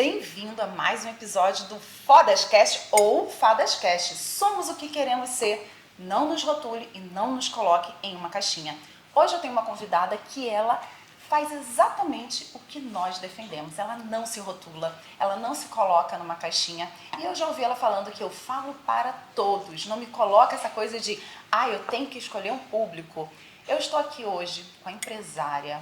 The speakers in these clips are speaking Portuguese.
bem-vindo a mais um episódio do Fodascast ou Fadascast. Somos o que queremos ser, não nos rotule e não nos coloque em uma caixinha. Hoje eu tenho uma convidada que ela faz exatamente o que nós defendemos. Ela não se rotula, ela não se coloca numa caixinha. E eu já ouvi ela falando que eu falo para todos, não me coloca essa coisa de, eu tenho que escolher um público. Eu estou aqui hoje com a empresária,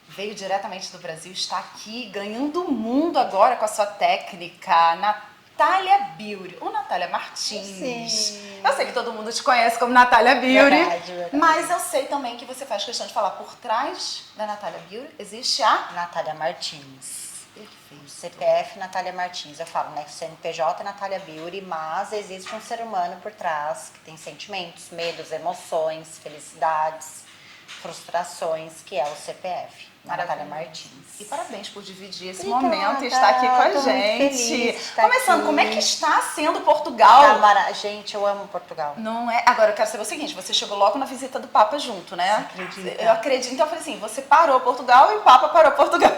veio diretamente do Brasil, está aqui ganhando o mundo agora com a sua técnica, Natália Beauty, ou Natália Martins. Sim. Eu sei que todo mundo te conhece como Natália Beauty, Verdade. mas eu sei também que você faz questão de falar por trás da Natália Beauty existe a Natália Martins. Perfeito. CPF Natália Martins. Eu falo, né, que CNPJ é Natália Beauty, mas existe um ser humano por trás que tem sentimentos, medos, emoções, felicidades, frustrações, que é o CPF. Natália Martins. E parabéns por dividir esse Obrigada, momento e estar aqui com a tô muito gente. feliz de estar Começando, aqui. como é que está sendo Portugal? Gente, eu amo Portugal. Não é? Agora eu quero saber o seguinte, você chegou logo na visita do Papa junto, né? Você acredita? Eu acredito, então eu falei assim, você parou Portugal e o Papa parou Portugal.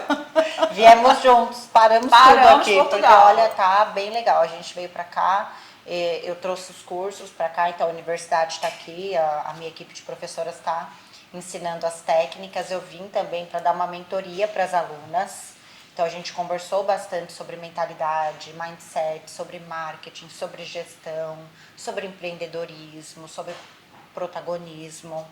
Viemos juntos, paramos tudo aqui, Portugal. porque olha, tá bem legal. A gente veio pra cá, eu trouxe os cursos pra cá, então a universidade está aqui, a minha equipe de professoras está ensinando as técnicas. Eu vim também para dar uma mentoria para as alunas. Então a gente conversou bastante sobre mentalidade, mindset, sobre marketing, sobre gestão, sobre empreendedorismo, sobre protagonismo.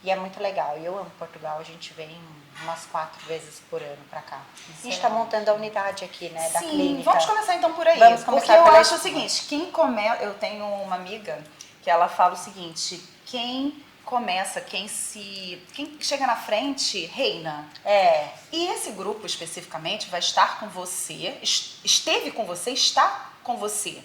E é muito legal. E eu amo Portugal. A gente vem umas 4 vezes por ano para cá. A gente está montando a unidade aqui, né, da clínica. Vamos começar então por aí. Vamos começar porque eu pela acho o escola. seguinte, eu tenho uma amiga que ela fala o seguinte, quem começa, quem chega na frente, reina. E esse grupo especificamente vai estar com você, esteve com você, está com você.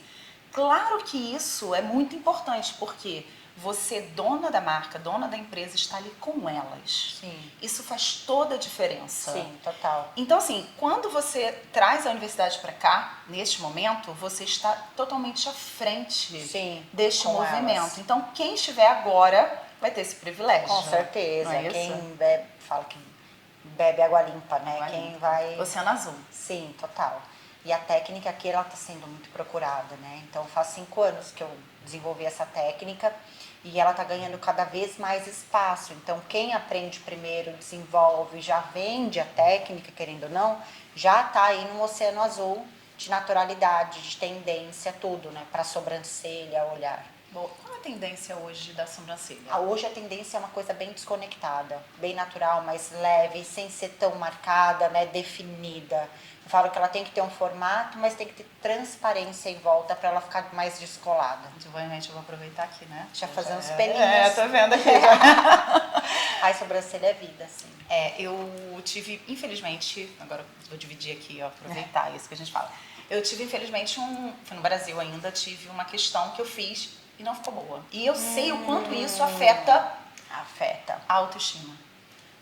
Claro que isso é muito importante, porque você, dona da marca, dona da empresa, está ali com elas. Sim. Isso faz toda a diferença. Sim, total. Então, assim, quando você traz a universidade para cá, neste momento, você está totalmente à frente Sim, deste com movimento. elas. Então, quem estiver agora vai ter esse privilégio. Com certeza. Não é isso? Quem bebe, fala que bebe água limpa, né? Água Quem limpa. vai... Oceano Azul. Sim, total. E a técnica aqui, ela está sendo muito procurada, né? Então, faz 5 anos que eu desenvolvi essa técnica e ela está ganhando cada vez mais espaço. Então, quem aprende primeiro, desenvolve, já vende a técnica, querendo ou não, já está aí no Oceano Azul de naturalidade, de tendência, tudo, né? Para sobrancelha, olhar. Bom, qual a tendência hoje da sobrancelha? Hoje a tendência é uma coisa bem desconectada, bem natural, mais leve, sem ser tão marcada, né, definida. Eu falo que ela tem que ter um formato, mas tem que ter transparência em volta para ela ficar mais descolada. Obviamente eu vou aproveitar aqui, né? Já fazer uns pelinhos. Tô vendo aqui. Ai, sobrancelha é vida, assim. Eu tive, infelizmente, agora vou dividir aqui, aproveitar isso que a gente fala. Eu tive, infelizmente, foi no Brasil ainda, tive uma questão que eu fiz e não ficou boa. E eu sei o quanto isso afeta a autoestima,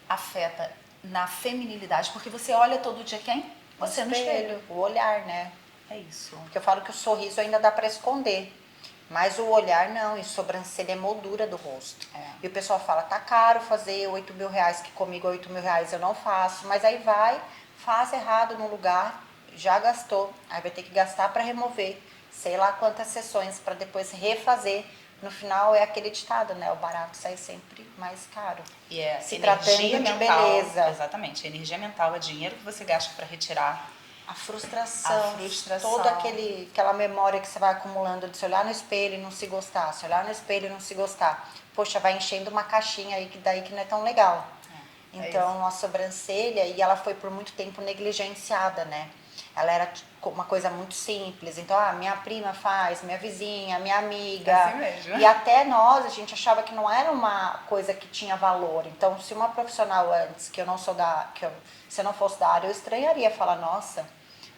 afeta na feminilidade, porque você olha todo dia quem? Você no espelho. O olhar, né? É isso. Porque eu falo que o sorriso ainda dá para esconder, mas o olhar não, e sobrancelha é moldura do rosto. E o pessoal fala, tá caro fazer 8 mil reais, que comigo 8 mil reais eu não faço, mas aí faz errado no lugar, já gastou, aí vai ter que gastar para remover, sei lá quantas sessões para depois refazer. No final é aquele ditado, né? O barato sai sempre mais caro. E é se tratando de mental, beleza. Exatamente, a energia mental é dinheiro que você gasta para retirar A frustração, frustração. toda aquela memória que você vai acumulando de se olhar no espelho e não se gostar, se olhar no espelho e não se gostar. Poxa, vai enchendo uma caixinha aí que daí que não é tão legal. Então, a sobrancelha, e ela foi por muito tempo negligenciada, né? Ela era uma coisa muito simples. Então, minha prima faz, minha vizinha, minha amiga. Assim mesmo. E até nós, a gente achava que não era uma coisa que tinha valor. Então, se uma profissional antes, se eu não fosse da área, eu estranharia falar, nossa,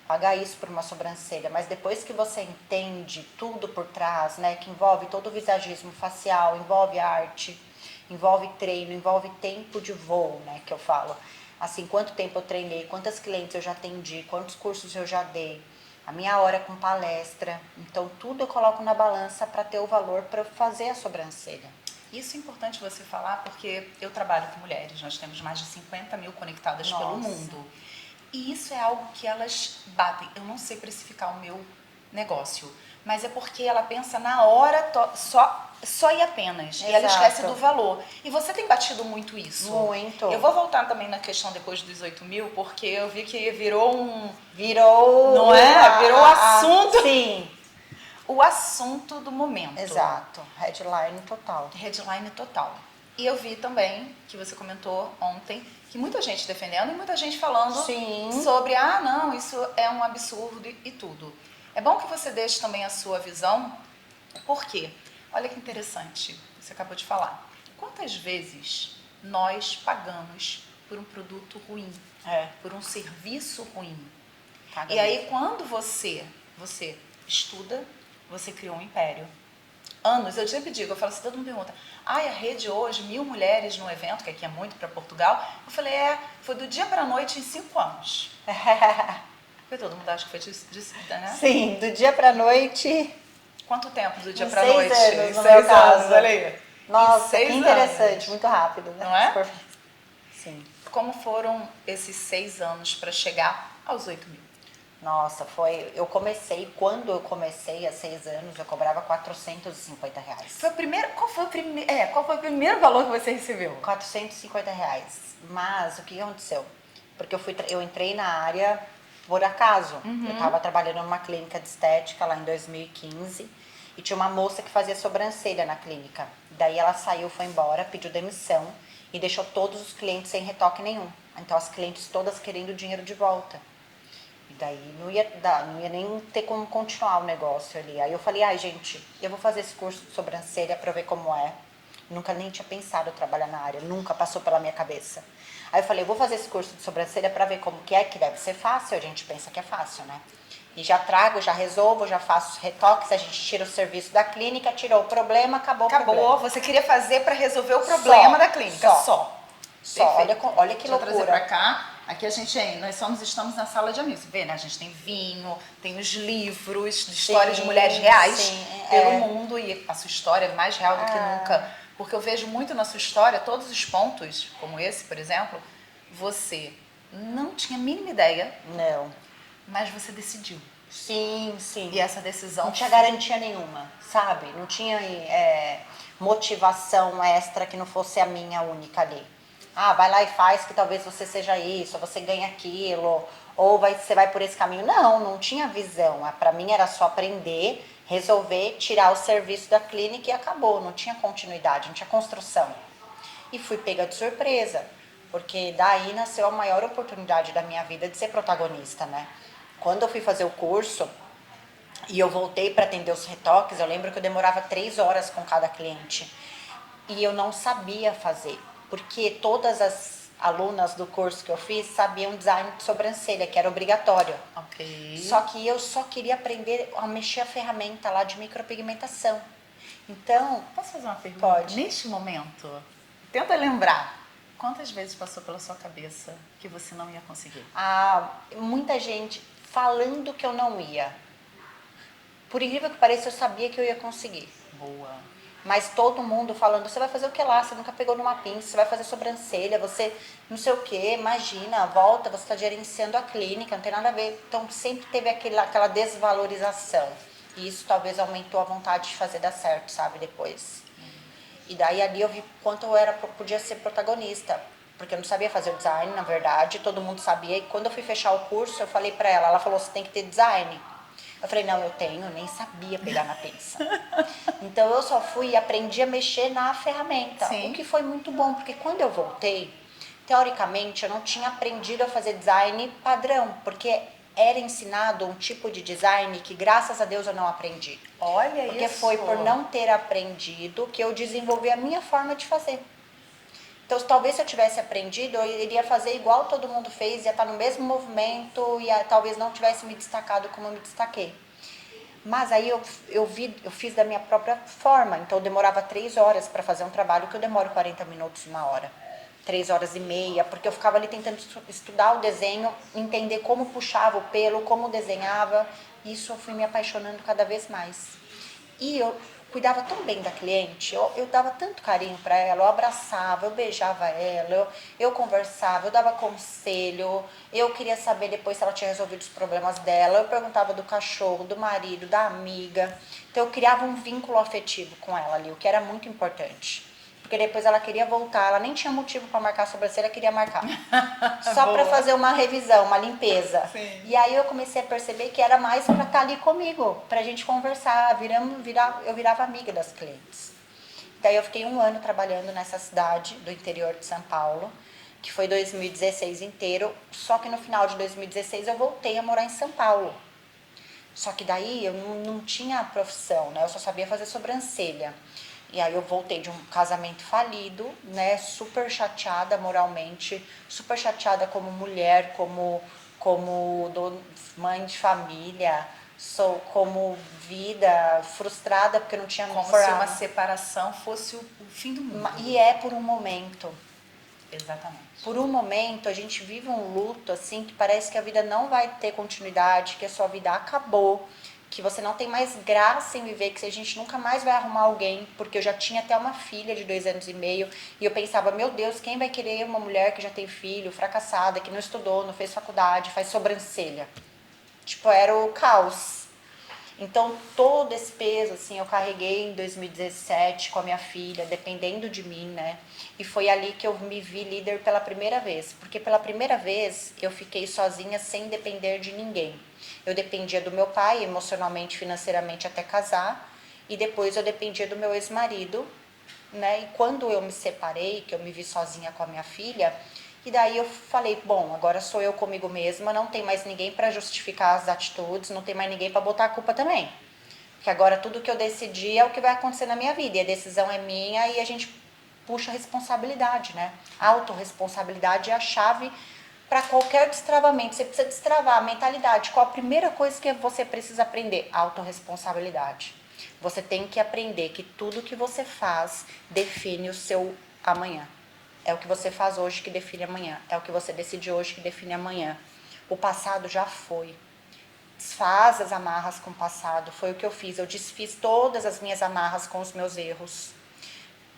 pagar isso por uma sobrancelha. Mas depois que você entende tudo por trás, né? Que envolve todo o visagismo facial, envolve arte, envolve treino, envolve tempo de voo, né? Que eu falo. Assim, quanto tempo eu treinei, quantas clientes eu já atendi, quantos cursos eu já dei, a minha hora com palestra. Então, tudo eu coloco na balança para ter o valor para fazer a sobrancelha. Isso é importante você falar porque eu trabalho com mulheres, nós temos mais de 50 mil conectadas pelo mundo. E isso é algo que elas batem. Eu não sei precificar o meu negócio, mas é porque ela pensa na hora só e apenas. E ela esquece do valor. E você tem batido muito isso. Muito. Eu vou voltar também na questão depois dos 8 mil, porque eu vi que virou um... Virou... Não é? Virou um assunto. Sim. O assunto do momento. Exato. Headline total. Headline total. E eu vi também, que você comentou ontem, que muita gente defendendo e muita gente falando Sim. sobre, ah, não, isso é um absurdo e tudo. É bom que você deixe também a sua visão, porque, olha que interessante, você acabou de falar. Quantas vezes nós pagamos por um produto ruim, por um serviço ruim? E aí, quando você estuda, você criou um império. Anos, eu sempre digo, eu falo assim, todo mundo pergunta, a rede hoje, 1000 mulheres no evento, que aqui é muito para Portugal. Eu falei, foi do dia para a noite em 5 anos. Porque todo mundo acha que foi né? Sim, do dia para a noite. Quanto tempo do dia para a noite? 6 anos, no 6 meu caso. olha aí. Nossa, que interessante, anos. Muito rápido, né? Não é? Sim. Como foram esses 6 anos para chegar aos 8 mil? Nossa, quando eu comecei há 6 anos, eu cobrava R$450. Foi o primeiro, qual foi o primeiro valor que você recebeu? R$450. Mas o que aconteceu? Porque eu entrei na área por acaso. Eu estava trabalhando numa clínica de estética lá em 2015 e tinha uma moça que fazia sobrancelha na clínica. Não ela saiu, foi embora, pediu demissão e deixou todos os clientes sem retoque nenhum. Então as clientes todas querendo o dinheiro de volta. E daí não ia nem ter como continuar o negócio ali. Aí eu falei, gente, eu vou fazer esse curso de sobrancelha pra ver como é. Nunca nem tinha pensado em trabalhar na área, nunca passou pela minha cabeça. Aí eu falei, eu vou fazer esse curso de sobrancelha pra ver como que deve ser fácil, a gente pensa que é fácil, né? E já trago, já resolvo, já faço os retoques, a gente tira o serviço da clínica, tirou o problema, acabou o problema. Acabou, você queria fazer pra resolver o problema da clínica, só. Olha que loucura. Deixa eu trazer pra cá. Aqui nós estamos na sala de amigos, você vê, né? A gente tem vinho, tem os livros de histórias de mulheres reais pelo mundo e a sua história é mais real do que nunca. Porque eu vejo muito na sua história, todos os pontos, como esse, por exemplo, você não tinha a mínima ideia. Não. Mas você decidiu. Sim. E essa decisão... Não tinha garantia nenhuma, sabe? Não tinha motivação extra que não fosse a minha única ali. Vai lá e faz que talvez você seja isso, ou você ganha aquilo, ou você vai por esse caminho. Não tinha visão. Pra mim era só aprender, resolver, tirar o serviço da clínica e acabou. Não tinha continuidade, não tinha construção. E fui pega de surpresa, porque daí nasceu a maior oportunidade da minha vida de ser protagonista, né? Quando eu fui fazer o curso e eu voltei para atender os retoques, eu lembro que eu demorava 3 horas com cada cliente. E eu não sabia fazer, porque todas as alunas do curso que eu fiz sabiam design de sobrancelha, que era obrigatório. Ok. Só que eu só queria aprender a mexer a ferramenta lá de micropigmentação. Então... Posso fazer uma pergunta? Pode. Neste momento, tenta lembrar, quantas vezes passou pela sua cabeça que você não ia conseguir? Muita gente falando que eu não ia. Por incrível que pareça, eu sabia que eu ia conseguir. Boa. Mas todo mundo falando, você vai fazer o que lá? Você nunca pegou numa pinça, você vai fazer sobrancelha, você não sei o que, imagina, volta, você está gerenciando a clínica, não tem nada a ver. Então sempre teve aquela desvalorização. E isso talvez aumentou a vontade de fazer dar certo, sabe, depois. E daí ali eu vi quanto eu podia ser protagonista. Porque eu não sabia fazer o design, na verdade, todo mundo sabia. E quando eu fui fechar o curso, eu falei pra ela falou, você tem que ter design. Eu falei, não, eu tenho, nem sabia pegar na pinça. Então eu só fui e aprendi a mexer na ferramenta. Sim. O que foi muito bom, porque quando eu voltei, teoricamente eu não tinha aprendido a fazer design padrão, porque era ensinado um tipo de design que graças a Deus eu não aprendi. Olha isso. Porque foi por não ter aprendido que eu desenvolvi a minha forma de fazer. Então, talvez se eu tivesse aprendido, eu iria fazer igual todo mundo fez, ia estar no mesmo movimento e talvez não tivesse me destacado como eu me destaquei. Mas aí eu fiz da minha própria forma, então eu demorava 3 horas para fazer um trabalho que eu demoro 40 minutos, 1 hora. 3 horas e meia, porque eu ficava ali tentando estudar o desenho, entender como puxava o pelo, como desenhava. Isso eu fui me apaixonando cada vez mais. E cuidava tão bem da cliente, eu dava tanto carinho para ela, eu abraçava, eu beijava ela, eu conversava, eu dava conselho, eu queria saber depois se ela tinha resolvido os problemas dela, eu perguntava do cachorro, do marido, da amiga. Então eu criava um vínculo afetivo com ela ali, o que era muito importante. Porque depois ela queria voltar, ela nem tinha motivo para marcar a sobrancelha, queria marcar. Só para fazer uma revisão, uma limpeza. Sim. E aí eu comecei a perceber que era mais para estar ali comigo, pra gente conversar, eu virava amiga das clientes. Daí eu fiquei 1 ano trabalhando nessa cidade do interior de São Paulo, que foi 2016 inteiro, só que no final de 2016 eu voltei a morar em São Paulo. Só que daí eu não tinha profissão, né? Eu só sabia fazer sobrancelha. E aí eu voltei de um casamento falido, né? Super chateada moralmente, super chateada como mulher, como mãe de família, sou como vida frustrada porque não tinha Como se uma separação fosse o fim do mundo. E é por um momento. Exatamente. Por um momento a gente vive um luto assim que parece que a vida não vai ter continuidade, que a sua vida acabou, que você não tem mais graça em viver, que a gente nunca mais vai arrumar alguém, porque eu já tinha até uma filha de 2 anos e meio, e eu pensava, meu Deus, quem vai querer uma mulher que já tem filho, fracassada, que não estudou, não fez faculdade, faz sobrancelha? Tipo, era o caos. Então, todo esse peso, assim, eu carreguei em 2017 com a minha filha, dependendo de mim, né? E foi ali que eu me vi líder pela primeira vez. Porque pela primeira vez, eu fiquei sozinha sem depender de ninguém. Eu dependia do meu pai, emocionalmente, financeiramente, até casar. E depois eu dependia do meu ex-marido, né? E quando eu me separei, que eu me vi sozinha com a minha filha... E daí eu falei, bom, agora sou eu comigo mesma, não tem mais ninguém para justificar as atitudes, não tem mais ninguém para botar a culpa também. Porque agora tudo que eu decidi é o que vai acontecer na minha vida, e a decisão é minha e a gente puxa a responsabilidade, né? A autorresponsabilidade é a chave para qualquer destravamento. Você precisa destravar a mentalidade. Qual a primeira coisa que você precisa aprender? Autorresponsabilidade. Você tem que aprender que tudo que você faz define o seu amanhã. É o que você faz hoje que define amanhã. É o que você decide hoje que define amanhã. O passado já foi. Desfaz as amarras com o passado. Foi o que eu fiz. Eu desfiz todas as minhas amarras com os meus erros.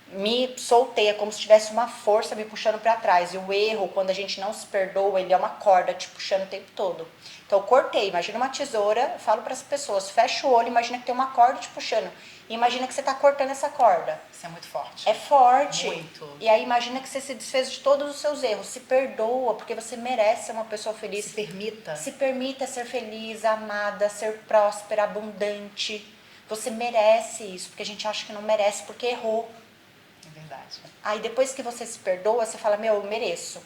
Me soltei, é como se tivesse uma força me puxando para trás. E o erro, quando a gente não se perdoa, ele é uma corda te puxando o tempo todo. Então eu cortei, imagina uma tesoura, eu falo para as pessoas, fecha o olho, imagina que tem uma corda te puxando. E imagina que você está cortando essa corda. Isso é muito forte. É forte. Muito. E aí imagina que você se desfez de todos os seus erros. Se perdoa, porque você merece ser uma pessoa feliz. Se permita. Se permita ser feliz, amada, ser próspera, abundante. Você merece isso, porque a gente acha que não merece porque errou. É verdade. Aí depois que você se perdoa, você fala, meu, eu mereço.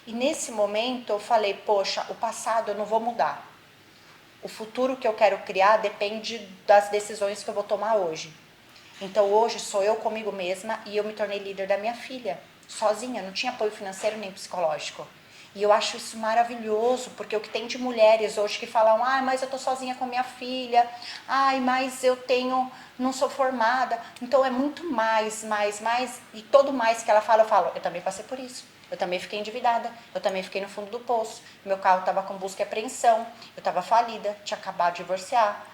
E nesse momento eu falei, poxa, o passado eu não vou mudar. O futuro que eu quero criar depende das decisões que eu vou tomar hoje. Então hoje sou eu comigo mesma e eu me tornei líder da minha filha, sozinha, não tinha apoio financeiro nem psicológico. E eu acho isso maravilhoso, porque o que tem de mulheres hoje que falam, ai, mas eu tô sozinha com a minha filha, ai, mas não sou formada. Então é muito mais, e todo mais que ela fala, eu falo, eu também passei por isso. Eu também fiquei endividada, eu também fiquei no fundo do poço, meu carro estava com busca e apreensão, eu estava falida, tinha acabado de divorciar,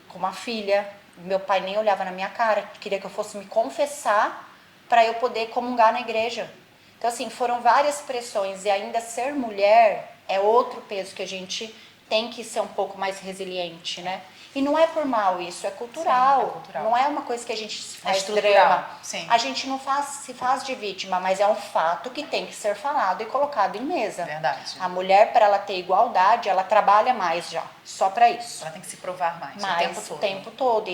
com uma filha, meu pai nem olhava na minha cara, queria que eu fosse me confessar para eu poder comungar na igreja. Então, assim, foram várias pressões e ainda ser mulher é outro peso que a gente tem que ser um pouco mais resiliente, né? E não é por mal isso, é cultural. Sim, é cultural. Não é uma coisa que a gente faz estrutural, drama. sim. A gente não se faz de vítima, mas é um fato que tem que ser falado e colocado em mesa. Verdade. A mulher, para ela ter igualdade, ela trabalha mais já, só para isso. Ela tem que se provar mais O tempo todo.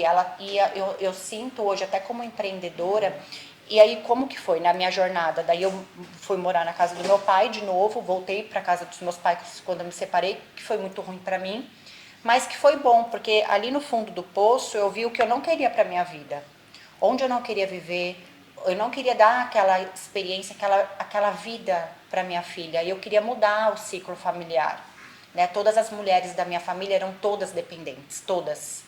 Eu sinto hoje, até como empreendedora, e aí como que foi na minha jornada? Daí eu fui morar na casa do meu pai de novo, voltei para casa dos meus pais quando eu me separei, que foi muito ruim para mim, mas que foi bom, porque ali no fundo do poço eu vi o que eu não queria para minha vida, onde eu não queria viver, eu não queria dar aquela experiência, aquela vida para minha filha, e eu queria mudar o ciclo familiar. Né? Todas as mulheres da minha família eram todas dependentes, todas.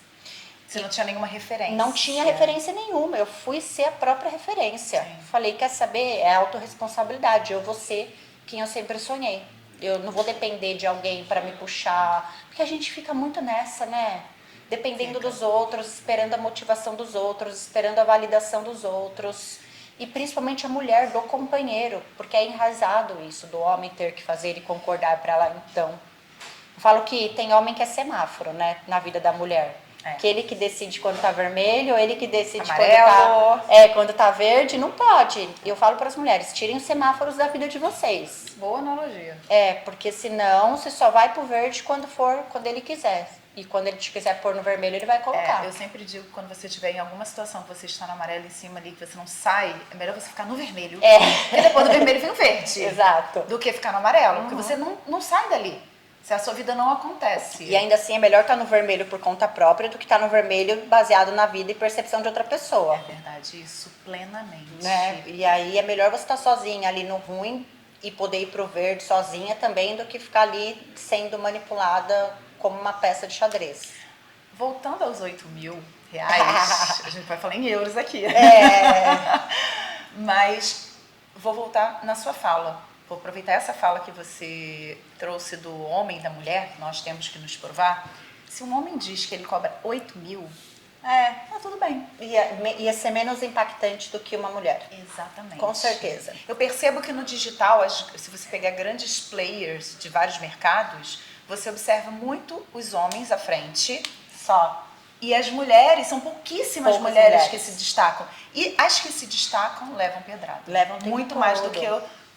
Você não tinha nenhuma referência. Não tinha referência nenhuma, eu fui ser a própria referência. Sim. Falei, quer saber, é autorresponsabilidade, eu vou ser quem eu sempre sonhei. Eu não vou depender de alguém para me puxar, porque a gente fica muito nessa, né? dependendo Fica. dos outros, esperando a motivação dos outros, esperando a validação dos outros. E principalmente a mulher do companheiro, porque é enraizado isso, do homem ter que fazer e concordar para ela então. Eu falo que tem homem que é semáforo, né, na vida da mulher. É. Que ele que decide quando tá vermelho, ele que decide Amarelo. quando tá verde, não pode. E eu falo para as mulheres, tirem os semáforos da vida de vocês. Boa analogia. Porque senão você só vai pro verde quando ele quiser. E quando ele te quiser pôr no vermelho, ele vai colocar. Eu sempre digo que quando você estiver em alguma situação que você está no amarelo em cima ali, que você não sai, é melhor você ficar no vermelho. Porque depois do vermelho vem o verde. Exato. Do que ficar no amarelo. Porque você não sai dali. Se a sua vida não acontece. E ainda assim é melhor estar no vermelho por conta própria do que estar no vermelho baseado na vida e percepção de outra pessoa. É verdade, isso plenamente. Né? E aí é melhor você estar sozinha ali no ruim e poder ir pro verde sozinha também do que ficar ali sendo manipulada como uma peça de xadrez. Voltando aos 8.000 reais, a gente vai falar em euros aqui. Mas vou voltar na sua fala. Vou aproveitar essa fala que você trouxe do homem e da mulher, que nós temos que nos provar. Se um homem diz que ele cobra 8.000, tá tudo bem. Ia ser menos impactante do que uma mulher. Exatamente. Com certeza. Eu percebo que no digital, se você pegar grandes players de vários mercados, você observa muito os homens à frente. Só. E as mulheres, são pouquíssimas Poucas mulheres mulheres que se destacam. E as que se destacam levam pedrada. Levam o tempo muito mais do todo. que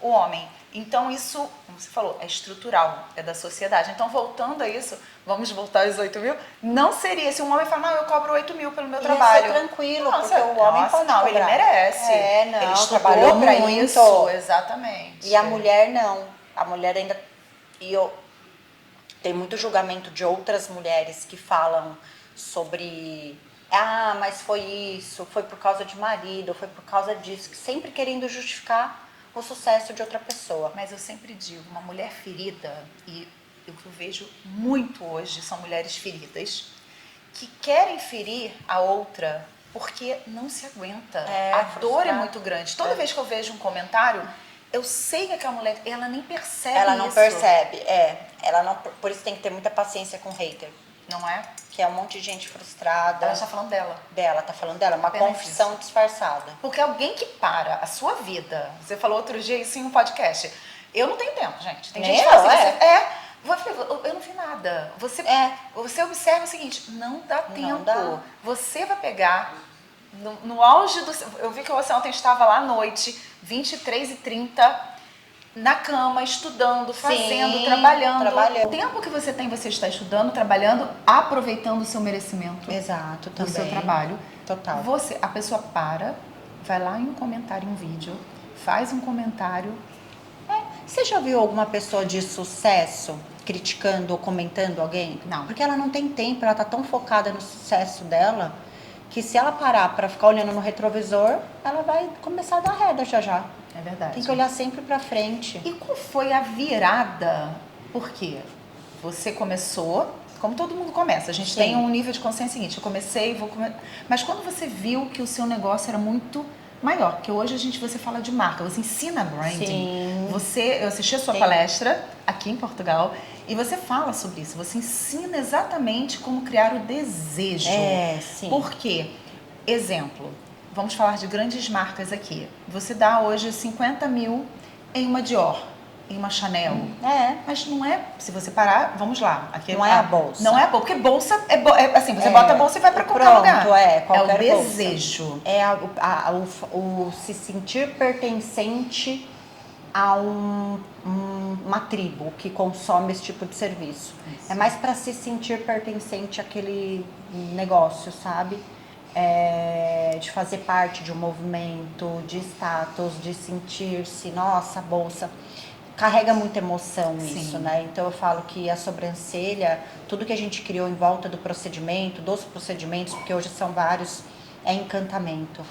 o homem. Então isso, como você falou, é estrutural, é da sociedade. Então voltando a isso, vamos voltar aos 8.000, não seria se um homem falar, não, eu cobro 8.000 pelo meu trabalho. Ia ser tranquilo, Nossa, porque o homem pode não, cobrar. ele merece. Não, ele trabalhou estudou pra muito, isso. exatamente. E a mulher não. A mulher ainda... Tem muito julgamento de outras mulheres que falam sobre... mas foi isso, foi por causa de marido, foi por causa disso. Sempre querendo justificar o sucesso de outra pessoa. Mas eu sempre digo, uma mulher ferida, e o que eu vejo muito hoje são mulheres feridas, que querem ferir a outra porque não se aguenta. A dor é muito grande. Toda vez que eu vejo um comentário, eu sei que aquela mulher, ela nem percebe isso. Ela não percebe, Ela não, por isso tem que ter muita paciência com hater. Não é? Que é um monte de gente frustrada. Ela está falando dela. Tá falando dela, uma Apenas confissão isso. disfarçada. Porque alguém que para a sua vida, você falou outro dia isso em um podcast, eu não tenho tempo, gente. Tem Nem gente que fala eu, assim, eu não vi nada. Você observa o seguinte, não dá tempo. Não dá. Você vai pegar no auge do... Eu vi que você ontem estava lá à noite, 23h30, na cama, estudando, fazendo, trabalhando. O tempo que você tem, você está estudando, trabalhando, aproveitando o seu merecimento. Exato, do também. seu trabalho. Total. A pessoa vai lá em um comentário, em um vídeo, faz um comentário. Você já viu alguma pessoa de sucesso criticando ou comentando alguém? Não. Porque ela não tem tempo, ela tá tão focada no sucesso dela, que se ela parar pra ficar olhando no retrovisor, ela vai começar a dar reda já. É verdade. Tem que olhar sempre pra frente. E qual foi a virada? Por quê? Você começou, como todo mundo começa, a gente tem um nível de consciência seguinte, eu comecei, mas quando você viu que o seu negócio era muito maior, porque hoje você fala de marca, você ensina branding. Eu assisti a sua palestra aqui em Portugal e você fala sobre isso, você ensina exatamente como criar o desejo. Por quê? Exemplo, vamos falar de grandes marcas aqui. Você dá hoje 50.000 em uma Dior, em uma Chanel. Mas não é, se você parar, vamos lá. Aqui, não é a bolsa. Não é a bolsa, porque bolsa assim, você bota a bolsa e vai pra qualquer lugar. Qualquer o desejo. Bolsa. O se sentir pertencente a uma tribo que consome esse tipo de serviço. Isso. É mais para se sentir pertencente àquele negócio, sabe? De fazer parte de um movimento, de status, de sentir-se, nossa, a bolsa. Carrega muita emoção isso, né? Então eu falo que a sobrancelha, tudo que a gente criou em volta do procedimento, dos procedimentos, porque hoje são vários, é encantamento.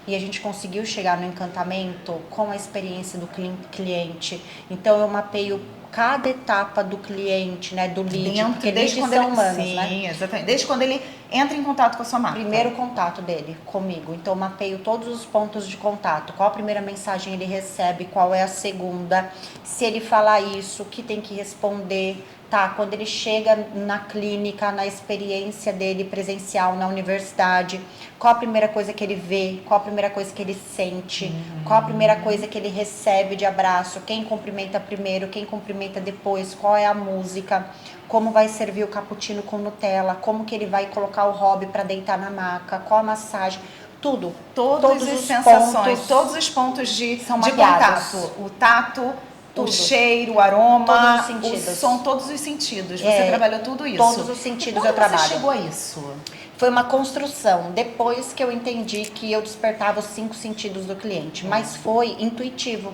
E a gente conseguiu chegar no encantamento com a experiência do cliente. Então eu mapeio cada etapa do cliente, né, do lead, porque desde leads quando são ele, humanos, sim, né? exatamente. Desde quando ele entra em contato com a sua marca. Primeiro contato dele comigo, então mapeio todos os pontos de contato, qual a primeira mensagem ele recebe, qual é a segunda, se ele falar isso, o que tem que responder, tá? Quando ele chega na clínica, na experiência dele presencial na universidade, qual a primeira coisa que ele vê, qual a primeira coisa que ele sente, qual a primeira coisa que ele recebe de abraço, quem cumprimenta primeiro, quem cumprimenta depois, qual é a música, como vai servir o cappuccino com Nutella, como que ele vai colocar o hobby para deitar na maca, qual a massagem, tudo. Todas as sensações, todos os pontos de contato, o tato, o cheiro, o aroma, todos os sentidos. O som, todos os sentidos. Você trabalhou tudo isso. Todos os sentidos eu trabalho. Como você chegou a isso? Foi uma construção, depois que eu entendi que eu despertava os 5 sentidos do cliente, mas foi intuitivo.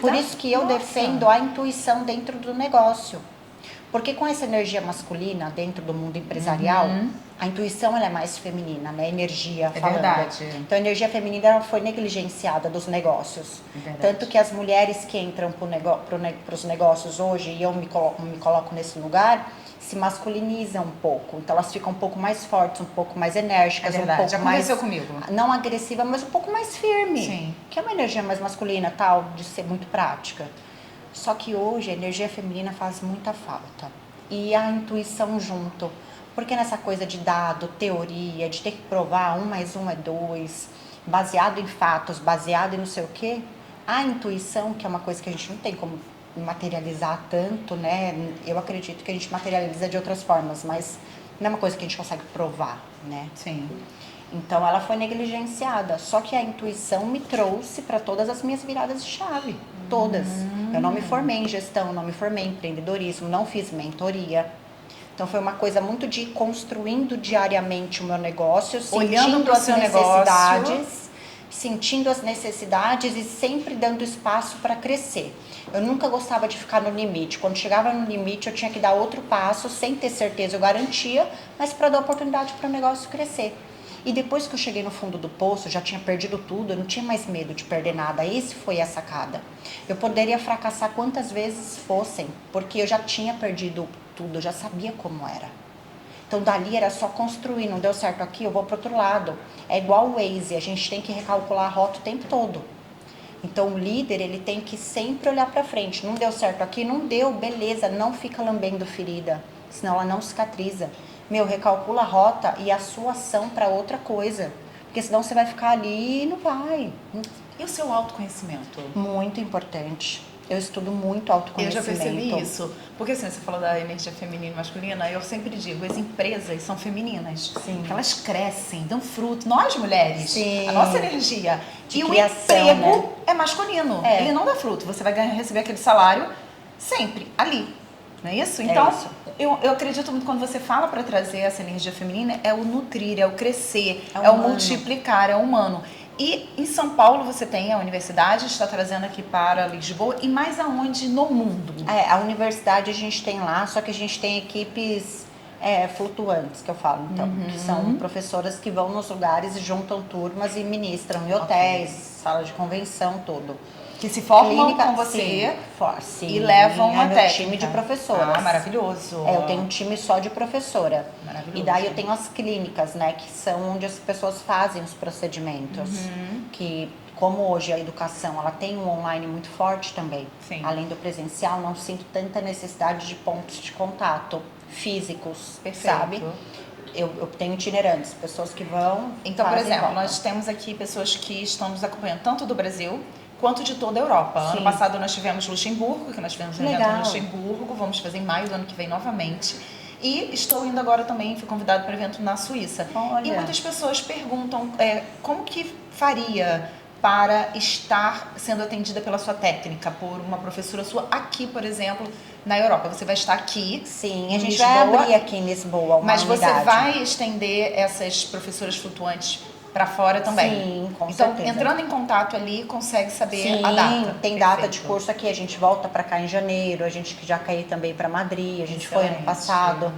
Por isso que eu defendo a intuição dentro do negócio. Porque com essa energia masculina dentro do mundo empresarial, a intuição ela é mais feminina, né? Energia falando. Verdade. Então a energia feminina ela foi negligenciada dos negócios. Tanto que as mulheres que entram para os negócios hoje, e eu me coloco nesse lugar, se masculinizam um pouco. Então elas ficam um pouco mais fortes, um pouco mais enérgicas, um pouco já mais... aconteceu comigo. Não agressiva, mas um pouco mais firme. Sim. Que é uma energia mais masculina, tal, de ser muito prática. Só que hoje a energia feminina faz muita falta. E a intuição junto. Porque nessa coisa de dado, teoria, de ter que provar 1 mais 1 é 2, baseado em fatos, baseado em não sei o quê, a intuição, que é uma coisa que a gente não tem como materializar tanto, né? Eu acredito que a gente materializa de outras formas, mas não é uma coisa que a gente consegue provar, né? Sim. Então ela foi negligenciada, só que a intuição me trouxe para todas as minhas viradas de chave, todas. Eu não me formei em gestão, não me formei em empreendedorismo, não fiz mentoria. Então foi uma coisa muito de ir construindo diariamente o meu negócio, sentindo as necessidades, sentindo as necessidades e sempre dando espaço para crescer. Eu nunca gostava de ficar no limite. Quando chegava no limite, eu tinha que dar outro passo, sem ter certeza, eu garantia, mas para dar oportunidade para o negócio crescer. E depois que eu cheguei no fundo do poço, já tinha perdido tudo, eu não tinha mais medo de perder nada. Esse foi a sacada. Eu poderia fracassar quantas vezes fossem, porque eu já tinha perdido tudo, eu já sabia como era. Então dali era só construir, não deu certo aqui, eu vou para outro lado. É igual o Waze, a gente tem que recalcular a rota o tempo todo. Então o líder, ele tem que sempre olhar para frente. Não deu certo aqui, não deu, beleza, não fica lambendo ferida, senão ela não cicatriza. Recalcula a rota e a sua ação para outra coisa. Porque senão você vai ficar ali e não vai. E o seu autoconhecimento? Muito importante. Eu estudo muito autoconhecimento. Eu já percebi isso. Porque assim, você falou da energia feminina e masculina, eu sempre digo, as empresas são femininas. Sim. Elas crescem, dão fruto. Nós, mulheres, Sim. a nossa energia. De e criação, o emprego né? é masculino. É. Ele não dá fruto. Você vai receber aquele salário sempre, ali. Não é isso? Então, isso. Eu acredito muito quando você fala para trazer essa energia feminina, é o nutrir, é o crescer, É é o humano. multiplicar, é o humano. E em São Paulo você tem a universidade, está trazendo aqui para Lisboa, e mais aonde no mundo? A universidade a gente tem lá, só que a gente tem equipes flutuantes, que eu falo, então, que são professoras que vão nos lugares e juntam turmas e ministram em hotéis, sala de convenção, tudo. Que se formam Clínica, com você sim, e levam uma meu técnica. time de professoras. Ah, maravilhoso. Eu tenho um time só de professora. Maravilhoso. E daí eu tenho as clínicas, né, que são onde as pessoas fazem os procedimentos. Que, como hoje a educação, ela tem um online muito forte também. Sim. Além do presencial, não sinto tanta necessidade de pontos de contato físicos, Perfeito. sabe? Eu tenho itinerantes, pessoas que vão. Então, por fazem exemplo, volta. nós temos aqui pessoas que estão nos acompanhando tanto do Brasil quanto de toda a Europa. Sim. Ano passado nós tivemos Luxemburgo, que nós tivemos um evento Legal. em Luxemburgo, vamos fazer em maio do ano que vem novamente. E estou indo agora também, fui convidado para o evento na Suíça. Olha. E muitas pessoas perguntam como que faria para estar sendo atendida pela sua técnica, por uma professora sua aqui, por exemplo, na Europa. Você vai estar aqui. Sim, em a gente Lisboa, vai abrir aqui em Lisboa uma mas você unidade. vai estender essas professoras flutuantes para fora também. Sim, com então, certeza. entrando em contato ali, consegue saber Sim, a data. tem data de Perfeito. curso aqui, a gente volta para cá em janeiro, a gente que já caiu também para Madrid, a gente foi ano Excelente. passado.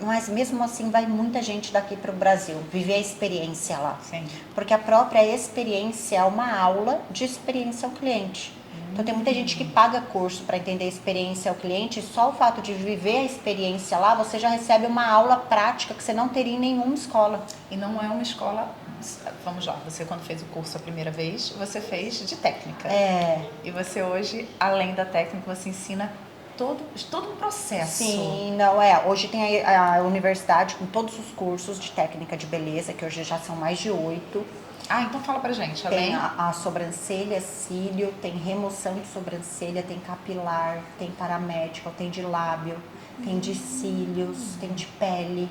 Mas mesmo assim vai muita gente daqui para o Brasil viver a experiência lá. Sim. Porque a própria experiência é uma aula de experiência ao cliente. Então tem muita gente que paga curso para entender a experiência ao cliente, e só o fato de viver a experiência lá, você já recebe uma aula prática que você não teria em nenhuma escola. E não é uma escola, vamos lá, você quando fez o curso a primeira vez, você fez de técnica. E você hoje, além da técnica, você ensina todo um processo. Sim, não hoje tem a universidade com todos os cursos de técnica de beleza, que hoje já são mais de 8. Então fala pra gente. Tem a sobrancelha, cílio, tem remoção de sobrancelha, tem capilar, tem paramédica, tem de lábio, tem de cílios, tem de pele.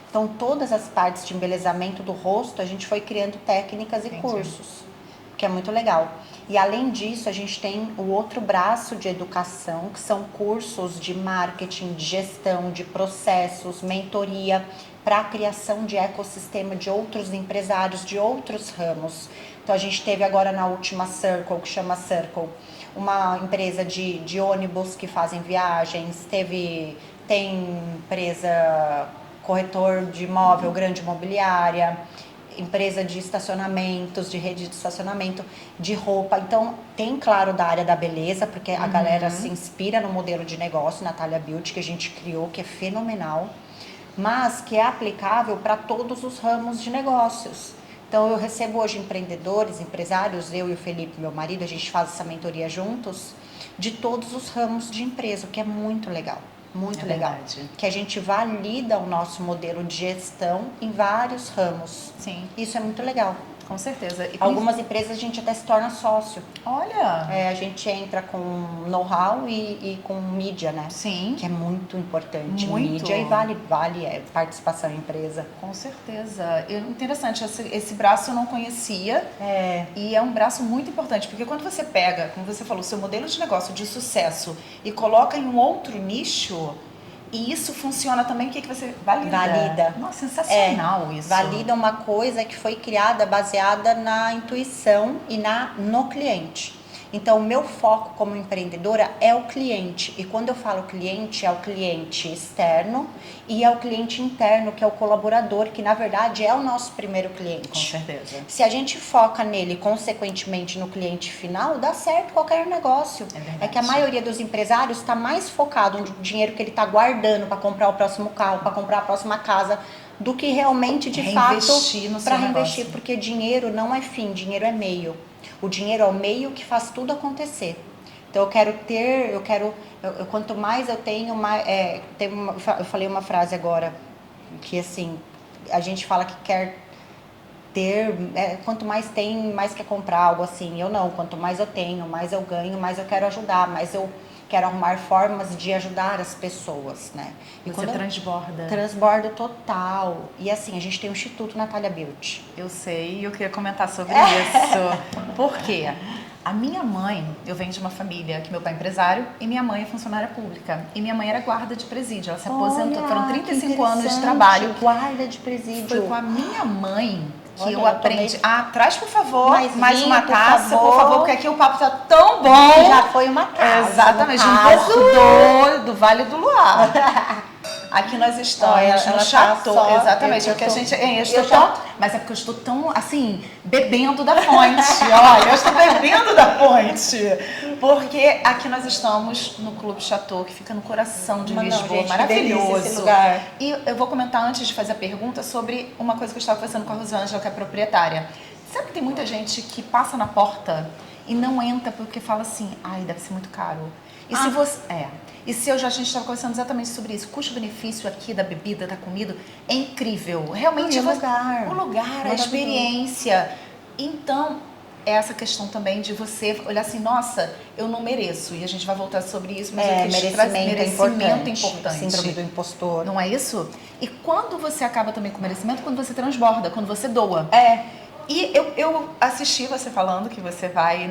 Então todas as partes de embelezamento do rosto, a gente foi criando técnicas e cursos, que é muito legal. E além disso, a gente tem o outro braço de educação, que são cursos de marketing, de gestão, de processos, mentoria, para a criação de ecossistema de outros empresários, de outros ramos. Então a gente teve agora na última Circle, que chama Circle, uma empresa de ônibus que fazem viagens, tem empresa corretor de imóvel, grande imobiliária, empresa de estacionamentos, de rede de estacionamento, de roupa. Então, tem, claro, da área da beleza, porque a galera se inspira no modelo de negócio, Natália Beauty, que a gente criou, que é fenomenal, mas que é aplicável para todos os ramos de negócios. Então, eu recebo hoje empreendedores, empresários, eu e o Felipe, meu marido, a gente faz essa mentoria juntos, de todos os ramos de empresa, o que é muito legal. Muito legal. Verdade. Que a gente valida o nosso modelo de gestão em vários ramos. Sim. Isso é muito legal. Com certeza. E algumas empresas a gente até se torna sócio. Olha! A gente entra com know-how e com mídia, né? Sim. Que é muito importante. Muito. Mídia e vale participação em empresa. Com certeza. Interessante, esse braço eu não conhecia. E é um braço muito importante, porque quando você pega, como você falou, o seu modelo de negócio de sucesso e coloca em um outro nicho, e isso funciona também, o que você valida? Nossa, sensacional isso. Valida uma coisa que foi criada baseada na intuição e no cliente. Então, o meu foco como empreendedora é o cliente. E quando eu falo cliente, é o cliente externo e é o cliente interno, que é o colaborador, que na verdade é o nosso primeiro cliente. Com certeza. Se a gente foca nele, consequentemente no cliente final, dá certo qualquer negócio. É que a maioria dos empresários está mais focado no dinheiro que ele está guardando para comprar o próximo carro, para comprar a próxima casa, do que realmente, de fato, para reinvestir. Porque dinheiro não é fim, dinheiro é meio. O dinheiro é o meio que faz tudo acontecer. Então quanto mais eu tenho, eu falei uma frase agora, que assim, a gente fala que quer ter, quanto mais tem, mais quer comprar, algo assim. Eu não, quanto mais eu tenho, mais eu ganho, mais eu quero ajudar, mais eu quero arrumar formas de ajudar as pessoas, né? E você transborda. Transborda total. E assim, a gente tem o Instituto Natália Beauty. Eu sei, e eu queria comentar sobre isso. Por quê? A minha mãe, eu venho de uma família que meu pai é empresário e minha mãe é funcionária pública. E minha mãe era guarda de presídio, ela se aposentou, foram 35 anos de trabalho. Guarda de presídio. Foi com a minha mãe que eu aprendi. Traz, por favor, mais uma taça, por favor, porque aqui o papo tá tão bom. Já foi uma taça. Exatamente, um pouco do Vale do Luar. Aqui nós estamos no Chateau, exatamente, porque a gente, mas é porque eu estou tão, assim, bebendo da fonte, olha, eu estou bebendo da fonte, porque aqui nós estamos no Clube Chateau, que fica no coração de Lisboa, gente, maravilhoso. Esse lugar. E eu vou comentar antes de fazer a pergunta sobre uma coisa que eu estava conversando com a Rosângela, que é proprietária. Sabe que tem muita gente que passa na porta e não entra porque fala assim, deve ser muito caro. E se você... a gente estava conversando exatamente sobre isso. O custo-benefício aqui da bebida, da comida, é incrível. Realmente, o lugar, a experiência. Então, é essa questão também de você olhar assim, nossa, eu não mereço. E a gente vai voltar sobre isso, mas merecimento é importante. Síndrome do impostor. Não é isso? E quando você acaba também com merecimento, quando você transborda, quando você doa. E eu assisti você falando que você vai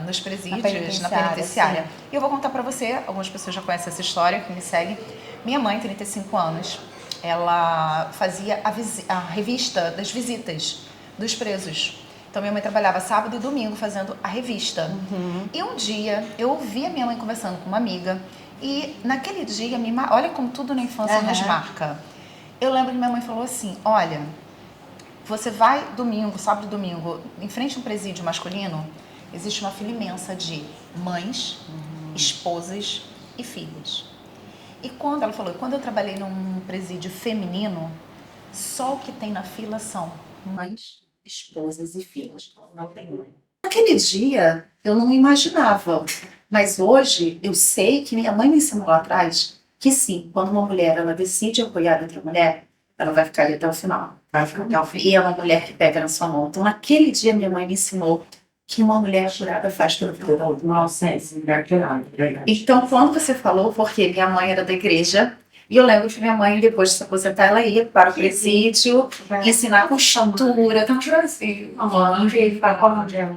nos presídios, na penitenciária. E eu vou contar pra você, algumas pessoas já conhecem essa história, que me seguem. Minha mãe, 35 anos, ela fazia a revista das visitas dos presos. Então, minha mãe trabalhava sábado e domingo fazendo a revista. E um dia, eu ouvi a minha mãe conversando com uma amiga. E naquele dia, olha como tudo na infância nos marca. Eu lembro que minha mãe falou assim, olha... Você vai sábado e domingo, em frente a um presídio masculino, existe uma fila imensa de mães, esposas e filhas. E quando ela falou, quando eu trabalhei num presídio feminino, só o que tem na fila são mães, esposas e filhos. Não tem mãe. Naquele dia, eu não imaginava. Mas hoje, eu sei que minha mãe me ensinou lá atrás que sim, quando uma mulher ela decide apoiar outra mulher, ela vai ficar ali até o final. Vai ficar até o fim. E é uma mulher que pega na sua mão. Então, naquele dia, minha mãe me ensinou que uma mulher curada faz tudo pela outra. Nossa, é mulher curada. Então, quando você falou, porque minha mãe era da igreja, e eu lembro que minha mãe, depois de se aposentar, ela ia para o presídio ensinar costura.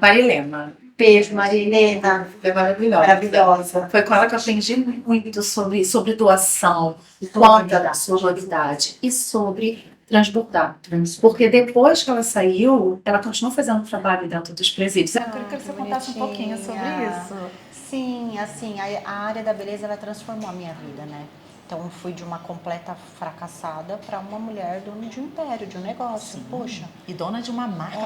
Marilena. Beijo, Marilena. Foi maravilhosa. Maravilhosa. Foi com ela que eu aprendi muito sobre doação, quanto da sororidade e sobre transbordar. Porque depois que ela saiu, ela continuou fazendo um trabalho dentro dos presídios. Eu queria que você contasse um pouquinho sobre isso. Sim, assim, a área da beleza, ela transformou a minha vida, né? Então, eu fui de uma completa fracassada para uma mulher dona de um império, de um negócio. Sim. Poxa. E dona de uma marca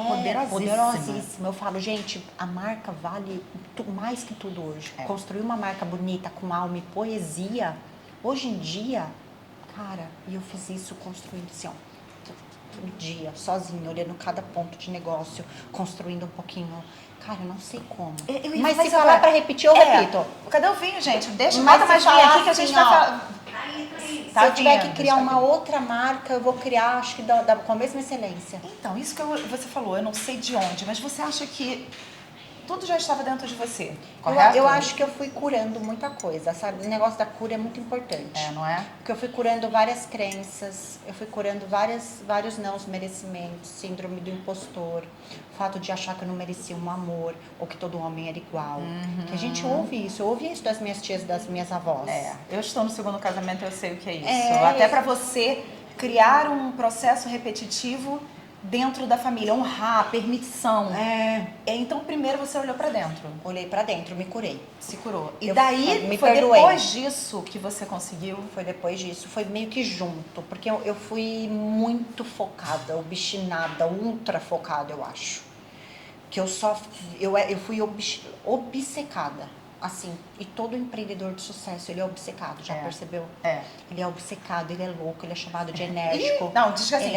poderosíssima. Eu falo, gente, a marca vale mais que tudo hoje. Construir uma marca bonita, com alma e poesia, hoje em dia, cara, e eu fiz isso construindo assim, ó, todo dia, sozinha, olhando cada ponto de negócio, construindo um pouquinho. Cara, eu não sei como. Mas se falar para repetir, eu repito. Cadê o vinho, gente? Deixa mais mais vinho aqui que a gente vai falar. Se eu tiver que criar uma outra marca, eu vou criar, acho que com a mesma excelência. Então, isso que você falou, eu não sei de onde, mas você acha que tudo já estava dentro de você, correto? Eu acho que eu fui curando muita coisa, sabe? O negócio da cura é muito importante. Não é? Porque eu fui curando várias crenças, eu fui curando vários não merecimentos, síndrome do impostor, o fato de achar que eu não merecia um amor, ou que todo homem era igual. Que a gente ouve isso, eu ouvi isso das minhas tias, das minhas avós. Eu estou no segundo casamento, eu sei o que é isso. Até para você criar um processo repetitivo dentro da família, honrar, permissão. Então, primeiro você olhou pra dentro. Olhei pra dentro, me curei. Se curou. E daí, foi depois disso que você conseguiu? Foi depois disso, foi meio que junto. Porque eu fui muito focada, obstinada, ultra focada, eu acho. Que eu fui obcecada. Assim, e todo empreendedor de sucesso, ele é obcecado, já percebeu? Ele é obcecado, ele é louco, ele é chamado de enérgico. Não, diz que assim,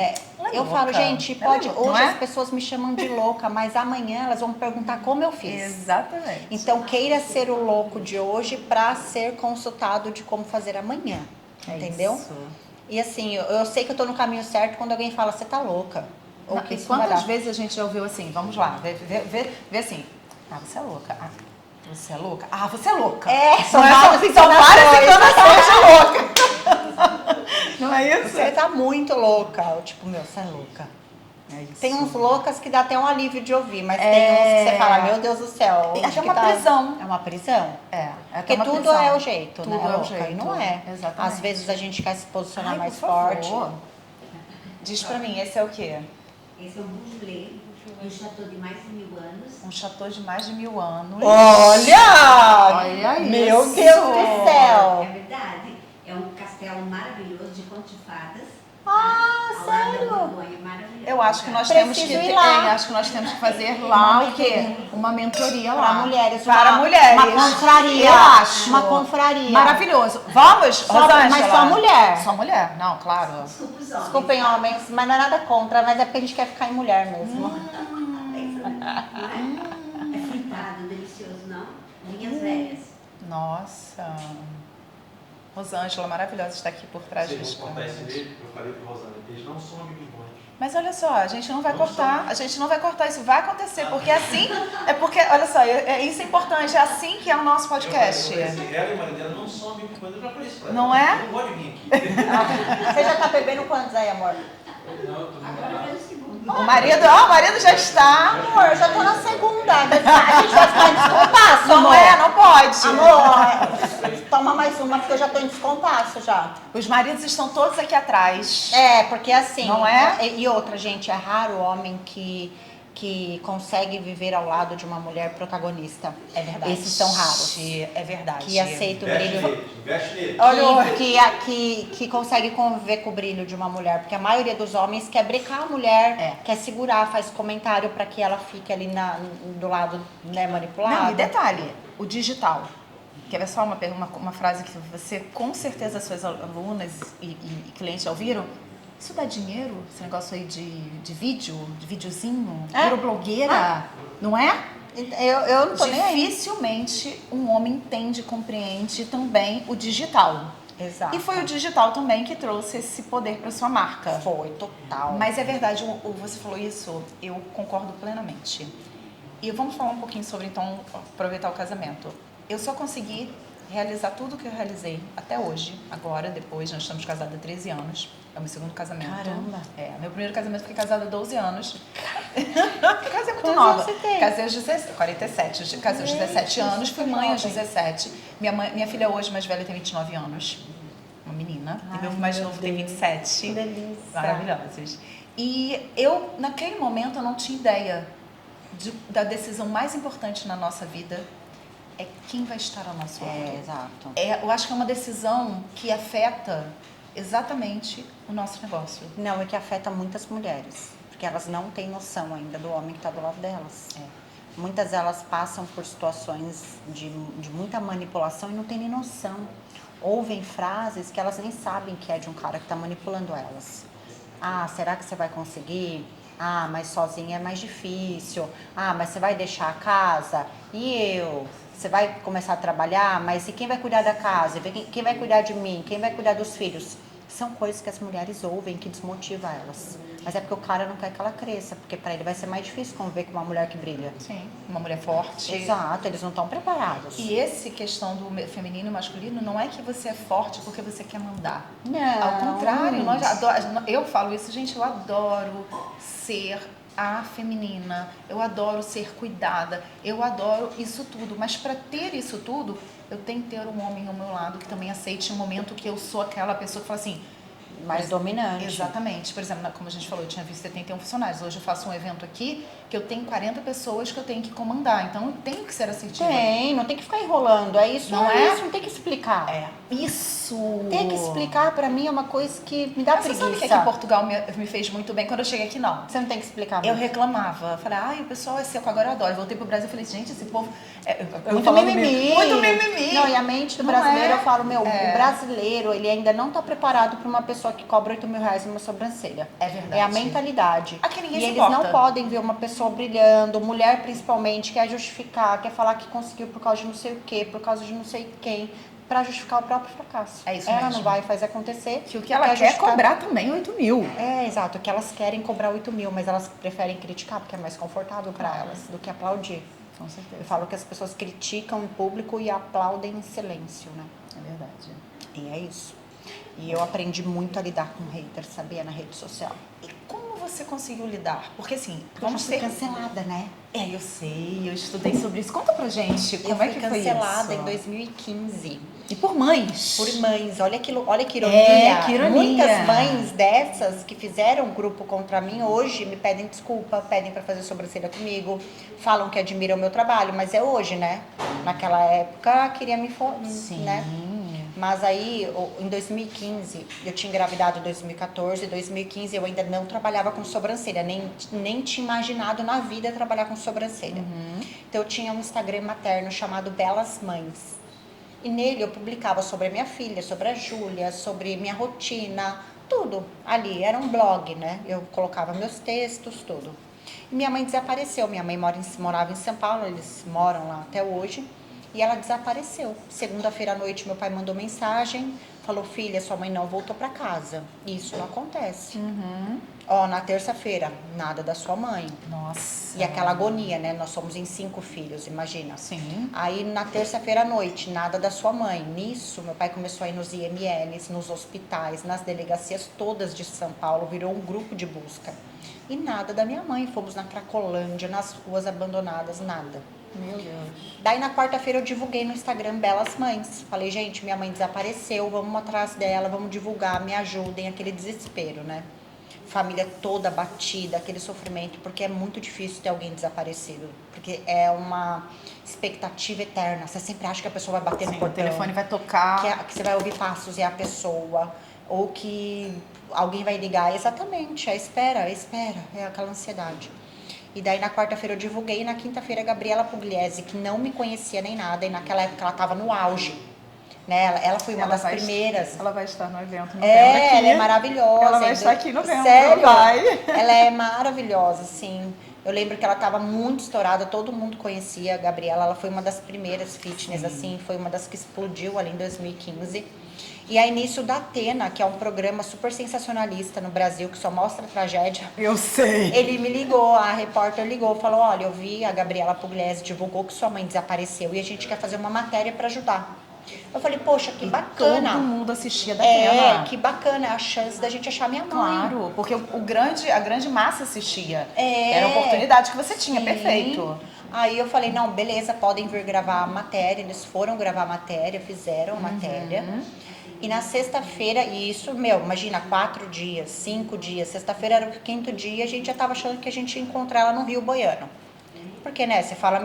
eu falo, gente, hoje as pessoas me chamam de louca, mas amanhã elas vão perguntar como eu fiz. Exatamente. Então, queira ser o louco de hoje para ser consultado de como fazer amanhã, entendeu? Isso. E assim, eu sei que eu tô no caminho certo quando alguém fala, você tá louca. Ou que quantas vezes a gente já ouviu assim, vamos lá, vê assim, você é louca. Você é louca? Você é louca. São várias entonações de louca. Não é isso? Você tá muito louca. Tipo, você é louca. É isso. Tem uns loucas que dá até um alívio de ouvir, mas tem uns que você fala, meu Deus do céu. Acho que é uma prisão. É uma prisão? Porque uma tudo prisão. é o jeito, tudo né? É o jeito. E não é. Exatamente. Às vezes a gente quer se posicionar mais por forte. Favor. Diz pra mim, esse é o quê? Esse é um Beaujolais, um chateau de mais de 1000 anos. Um chateau de mais de 1000 anos. Olha isso! Meu Deus do céu! É verdade. É um castelo maravilhoso de conto de fadas. Sério? Maravilhoso. Eu acho que nós Preciso temos que ir lá. acho que nós temos que fazer lá o quê? Uma mentoria lá. Para mulheres. Para mulheres. Uma confraria. Eu acho. Uma confraria. Maravilhoso. Vamos, Rosângela? Mas só mulher. Só mulher? Não, claro. Desculpa os homens. Desculpem, homens, mas não é nada contra, mas é porque a gente quer ficar em mulher mesmo. É fritado, delicioso, não? Linhas velhas. Nossa. Rosângela, maravilhosa, está aqui por trás das Vocês vão contar esse câmeras. vídeo, eu falei pro Rosana, eles não são amigos bons. Mas olha só, a gente não vai cortar, isso vai acontecer, porque assim, olha só, isso é importante, é assim que é o nosso podcast. Eu falei assim, ela e o marido dela não são amigos bons, eu já falei isso pra ela. Não é? Eu não gosto de vir aqui. Você já tá bebendo quantos aí, amor? Não, eu tô Agora foi o segundo. O marido já está. Amor, eu já tô na segunda. A gente vai ficar em descompasso, Não amor. não pode. Amor, toma mais uma porque eu já tô em descompasso já. Os maridos estão todos aqui atrás. Porque assim... Não é? E outra, gente, é raro o homem que que consegue viver ao lado de uma mulher protagonista. É verdade. Esses são raros. É verdade. Que aceita o Investe brilho. nele, investe nele. Olha, Que consegue conviver com o brilho de uma mulher. Porque a maioria dos homens quer brecar a mulher, quer segurar, faz comentário para que ela fique ali do lado, né, manipulada. Não, e detalhe, o digital. Quer ver só uma frase que você, com certeza, suas alunas e clientes já ouviram? Isso dá dinheiro? Esse negócio aí de vídeo, de videozinho? Virou blogueira, não é? Eu não tô nem aí. Dificilmente um homem entende e compreende também o digital. Exato. E foi o digital também que trouxe esse poder para sua marca. Foi, total. Mas é verdade, você falou isso, eu concordo plenamente. E vamos falar um pouquinho sobre, então, aproveitar o casamento. Eu só consegui realizar tudo que eu realizei até hoje, agora, depois, nós estamos casados há 13 anos. É o meu segundo casamento. Caramba. Meu primeiro casamento, fiquei casada há 12 anos. Casei muito Quantos nova. anos você tem? Casei aos 47. Casei aos 17 anos, fui mãe aos 17. Minha filha hoje, mais velha, tem 29 anos. Uma menina. Ai, e meu mais meu novo tem Deus. 27. Que delícia. Maravilhosos. E eu, naquele momento, eu não tinha ideia da decisão mais importante na nossa vida é quem vai estar ao nosso lado. Exato. Eu acho que é uma decisão que afeta exatamente o nosso negócio. Não, é que afeta muitas mulheres, porque elas não têm noção ainda do homem que está do lado delas. Muitas delas passam por situações de muita manipulação e não têm nem noção. Ouvem frases que elas nem sabem que é de um cara que está manipulando elas. Ah, será que você vai conseguir? Ah, mas sozinha é mais difícil. Ah, mas você vai deixar a casa? E eu? Você vai começar a trabalhar, mas e quem vai cuidar da casa? Quem vai cuidar de mim? Quem vai cuidar dos filhos? São coisas que as mulheres ouvem que desmotiva elas. Mas é porque o cara não quer que ela cresça, porque para ele vai ser mais difícil conviver com uma mulher que brilha. Sim, uma mulher forte. Exato, eles não estão preparados. E esse questão do feminino e masculino não é que você é forte porque você quer mandar. Não. Ao contrário, eu falo isso, gente, eu adoro ser a feminina, eu adoro ser cuidada, eu adoro isso tudo, mas para ter isso tudo, eu tenho que ter um homem ao meu lado que também aceite o momento que eu sou aquela pessoa que fala assim, mais dominante. Exatamente. Por exemplo, como a gente falou, eu tinha visto 71 funcionários. Hoje eu faço um evento aqui que eu tenho 40 pessoas que eu tenho que comandar. Então eu tenho que ser assertiva. Não tem que ficar enrolando. É isso, não é? Isso, não tem que explicar. Isso! Tem que explicar, pra mim é uma coisa que me dá Mas preguiça. Você sabe que aqui em Portugal me fez muito bem? Quando eu cheguei aqui, não. Você não tem que explicar. Eu reclamava. Falei, o pessoal é seco, agora eu adoro. Voltei pro Brasil e falei, gente, esse povo... Muito mimimi. Muito mimimi. Não, e a mente do brasileiro, eu falo, o brasileiro, ele ainda não tá preparado pra uma pessoa que cobra 8 mil reais numa sobrancelha. É verdade. É a mentalidade. Aqui ninguém e se eles importa. não podem ver uma pessoa brilhando, mulher principalmente, quer justificar, quer falar que conseguiu por causa de não sei o quê, por causa de não sei quem, pra justificar o próprio fracasso. É isso ela mesmo. não vai fazer acontecer. Que o que ela quer cobrar também 8 mil. Exato. O que elas querem cobrar 8 mil, mas elas preferem criticar porque é mais confortável pra elas do que aplaudir. Com certeza. Eu falo que as pessoas criticam em público e aplaudem em silêncio, né? É verdade. E é isso. E eu aprendi muito a lidar com haters, sabia, na rede social. E como você conseguiu lidar? Porque assim, Vamos ser cancelada, né? Eu sei, eu estudei sobre isso. Conta pra gente, como eu é que fui foi isso? cancelada em 2015. E por mães? Por mães. Olha que ironia. Que ironia. Muitas mães dessas que fizeram grupo contra mim hoje me pedem desculpa, pedem pra fazer sobrancelha comigo, falam que admiram o meu trabalho, mas é hoje, né? Naquela época queria me informar, né? Mas aí, em 2015, eu tinha engravidado em 2014, em 2015 eu ainda não trabalhava com sobrancelha, nem tinha imaginado na vida trabalhar com sobrancelha. Então eu tinha um Instagram materno chamado Belas Mães. E nele eu publicava sobre a minha filha, sobre a Júlia, sobre minha rotina, tudo ali. Era um blog, né? Eu colocava meus textos, tudo. E minha mãe desapareceu. Minha mãe morava em São Paulo, eles moram lá até hoje. E ela desapareceu. Segunda-feira à noite, meu pai mandou mensagem, falou, filha, sua mãe não voltou pra casa. Isso não acontece. Na terça-feira, nada da sua mãe. Nossa. E aquela agonia, né? Nós somos em 5 filhos, imagina. Sim. Aí, na terça-feira à noite, nada da sua mãe. Nisso, meu pai começou a ir nos IMLs, nos hospitais, nas delegacias todas de São Paulo, virou um grupo de busca. E nada da minha mãe. Fomos na Cracolândia, nas ruas abandonadas, nada. Meu Deus. Daí na quarta-feira eu divulguei no Instagram Belas Mães. Falei, gente, minha mãe desapareceu, vamos atrás dela, vamos divulgar, me ajudem, aquele desespero, né? família toda batida, aquele sofrimento, porque é muito difícil ter alguém desaparecido. Porque é uma expectativa eterna. Você sempre acha que a pessoa vai bater no Sim, o portão. telefone vai tocar. Que você vai ouvir passos e é a pessoa. Ou que alguém vai ligar. Exatamente, é espera, é aquela ansiedade. E daí na quarta-feira eu divulguei e na quinta-feira a Gabriela Pugliese, que não me conhecia nem nada, e naquela época ela estava no auge. Né? Ela foi uma das primeiras. Ela vai estar no evento no Ela é maravilhosa. Ela vai estar aqui no evento. Sério? Vai. Ela é maravilhosa, sim. Eu lembro que ela estava muito estourada, todo mundo conhecia a Gabriela. Ela foi uma das primeiras fitness, assim, foi uma das que explodiu ali em 2015. E aí, início da Atena, que é um programa super sensacionalista no Brasil, que só mostra tragédia. Eu sei. Ele me ligou, a repórter ligou, falou, olha, eu vi a Gabriela Pugliese divulgou que sua mãe desapareceu e a gente quer fazer uma matéria para ajudar. Eu falei, poxa, que bacana. Todo mundo assistia da Atena. Que bacana, a chance da gente achar minha mãe. Claro, porque a grande massa assistia. É. Era a oportunidade que você tinha, Sim. perfeito. Aí eu falei, não, beleza, podem vir gravar a matéria. Eles foram gravar a matéria, fizeram a matéria. E na sexta-feira, e isso, imagina, 4 dias, 5 dias. Sexta-feira era o 5º dia, a gente já tava achando que a gente ia encontrar ela no Rio Boiano. Porque, né, você fala,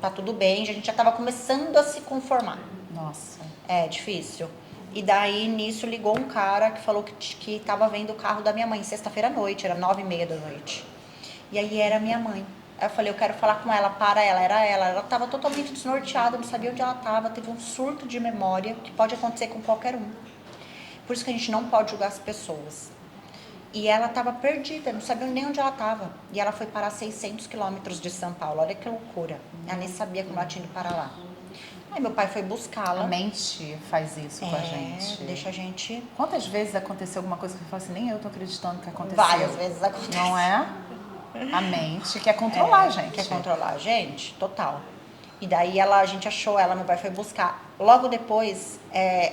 tá tudo bem, a gente já tava começando a se conformar. Nossa. É difícil. E daí, nisso, ligou um cara que falou que tava vendo o carro da minha mãe, sexta-feira à noite, era 9h30 da noite. E aí era minha mãe. Aí eu falei, eu quero falar com ela, para ela, era ela. Ela tava totalmente desnorteada, não sabia onde ela tava, teve um surto de memória que pode acontecer com qualquer um. Por isso que a gente não pode julgar as pessoas. E ela tava perdida, não sabia nem onde ela tava. E ela foi parar 600 quilômetros de São Paulo, olha que loucura. Ela nem sabia como ela tinha ido parar lá. Aí meu pai foi buscá-la. A mente faz isso com a gente. Deixa a gente... Quantas vezes aconteceu alguma coisa que eu falo assim, nem eu tô acreditando que aconteceu. Várias vezes acontece. Não é? A mente quer controlar a gente. Quer controlar a gente, total. E daí a gente achou ela, meu pai foi buscar. Logo depois,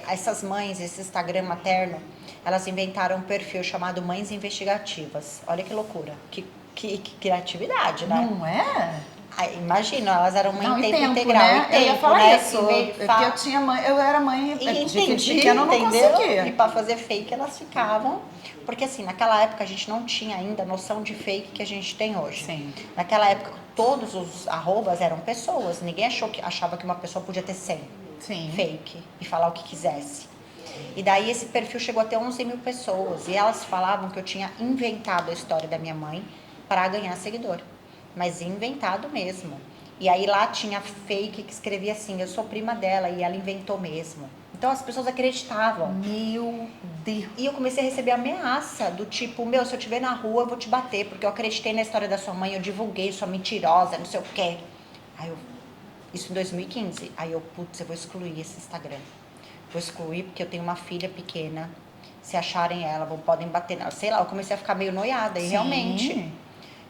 essas mães, esse Instagram materno, elas inventaram um perfil chamado Mães Investigativas. Olha que loucura, que criatividade, né? Não é? Imagina, elas eram mãe em tempo tempo, integral. né? E tempo, eu ia falar né? isso. Porque eu tinha mãe, eu era mãe de pequena, eu não entendeu? conseguia. E pra fazer fake elas ficavam. Porque assim, naquela época a gente não tinha ainda a noção de fake que a gente tem hoje. Sim. Naquela época todos os arrobas eram pessoas. Ninguém achava que uma pessoa podia ter 100 fake e falar o que quisesse. E daí esse perfil chegou a ter 11.000 pessoas. E elas falavam que eu tinha inventado a história da minha mãe para ganhar seguidor. Mas inventado mesmo. E aí lá tinha fake que escrevia assim, eu sou prima dela e ela inventou mesmo. Então as pessoas acreditavam. Meu Deus. E eu comecei a receber ameaça do tipo, se eu te ver na rua eu vou te bater, porque eu acreditei na história da sua mãe, eu divulguei, sua mentirosa, não sei o quê. Isso em 2015. Aí eu vou excluir esse Instagram. Vou excluir porque eu tenho uma filha pequena. Se acharem ela, podem bater nela. Sei lá, eu comecei a ficar meio noiada. E realmente...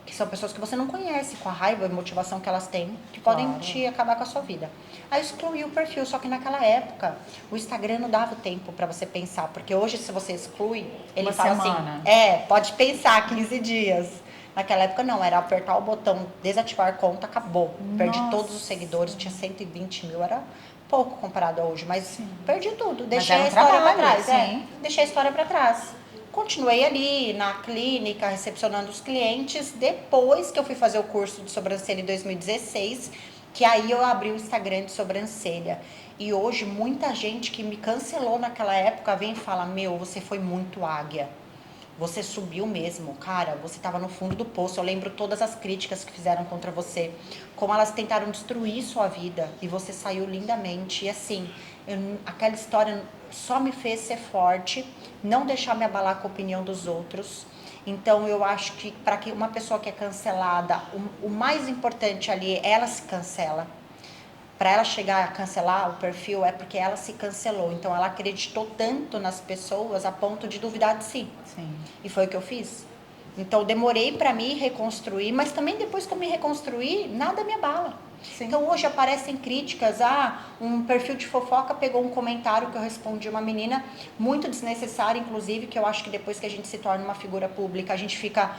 que são pessoas que você não conhece, com a raiva e motivação que elas têm, que podem te acabar com a sua vida. Aí eu excluí o perfil, só que naquela época, o Instagram não dava tempo pra você pensar, porque hoje se você exclui, ele fala semana. assim, pode pensar 15 dias. Naquela época não, era apertar o botão, desativar conta, acabou. Perdi todos os seguidores, tinha 120 mil, era pouco comparado a hoje, mas perdi tudo, deixei a história pra trás. Deixei a história pra trás. Continuei ali na clínica, recepcionando os clientes, depois que eu fui fazer o curso de sobrancelha em 2016, que aí eu abri o Instagram de sobrancelha. E hoje, muita gente que me cancelou naquela época vem e fala, você foi muito águia. Você subiu mesmo, cara, você estava no fundo do poço. Eu lembro todas as críticas que fizeram contra você, como elas tentaram destruir sua vida, e você saiu lindamente. E assim, aquela história só me fez ser forte, não deixar me abalar com a opinião dos outros. Então eu acho que para que uma pessoa que é cancelada, o mais importante ali, ela se cancela. Para ela chegar a cancelar o perfil é porque ela se cancelou. Então ela acreditou tanto nas pessoas a ponto de duvidar de si. Sim. E foi o que eu fiz. Então demorei para me reconstruir, mas também depois que eu me reconstruí, nada me abala. Sim. Então hoje aparecem críticas, um perfil de fofoca pegou um comentário que eu respondi uma menina, muito desnecessário inclusive, que eu acho que depois que a gente se torna uma figura pública, a gente fica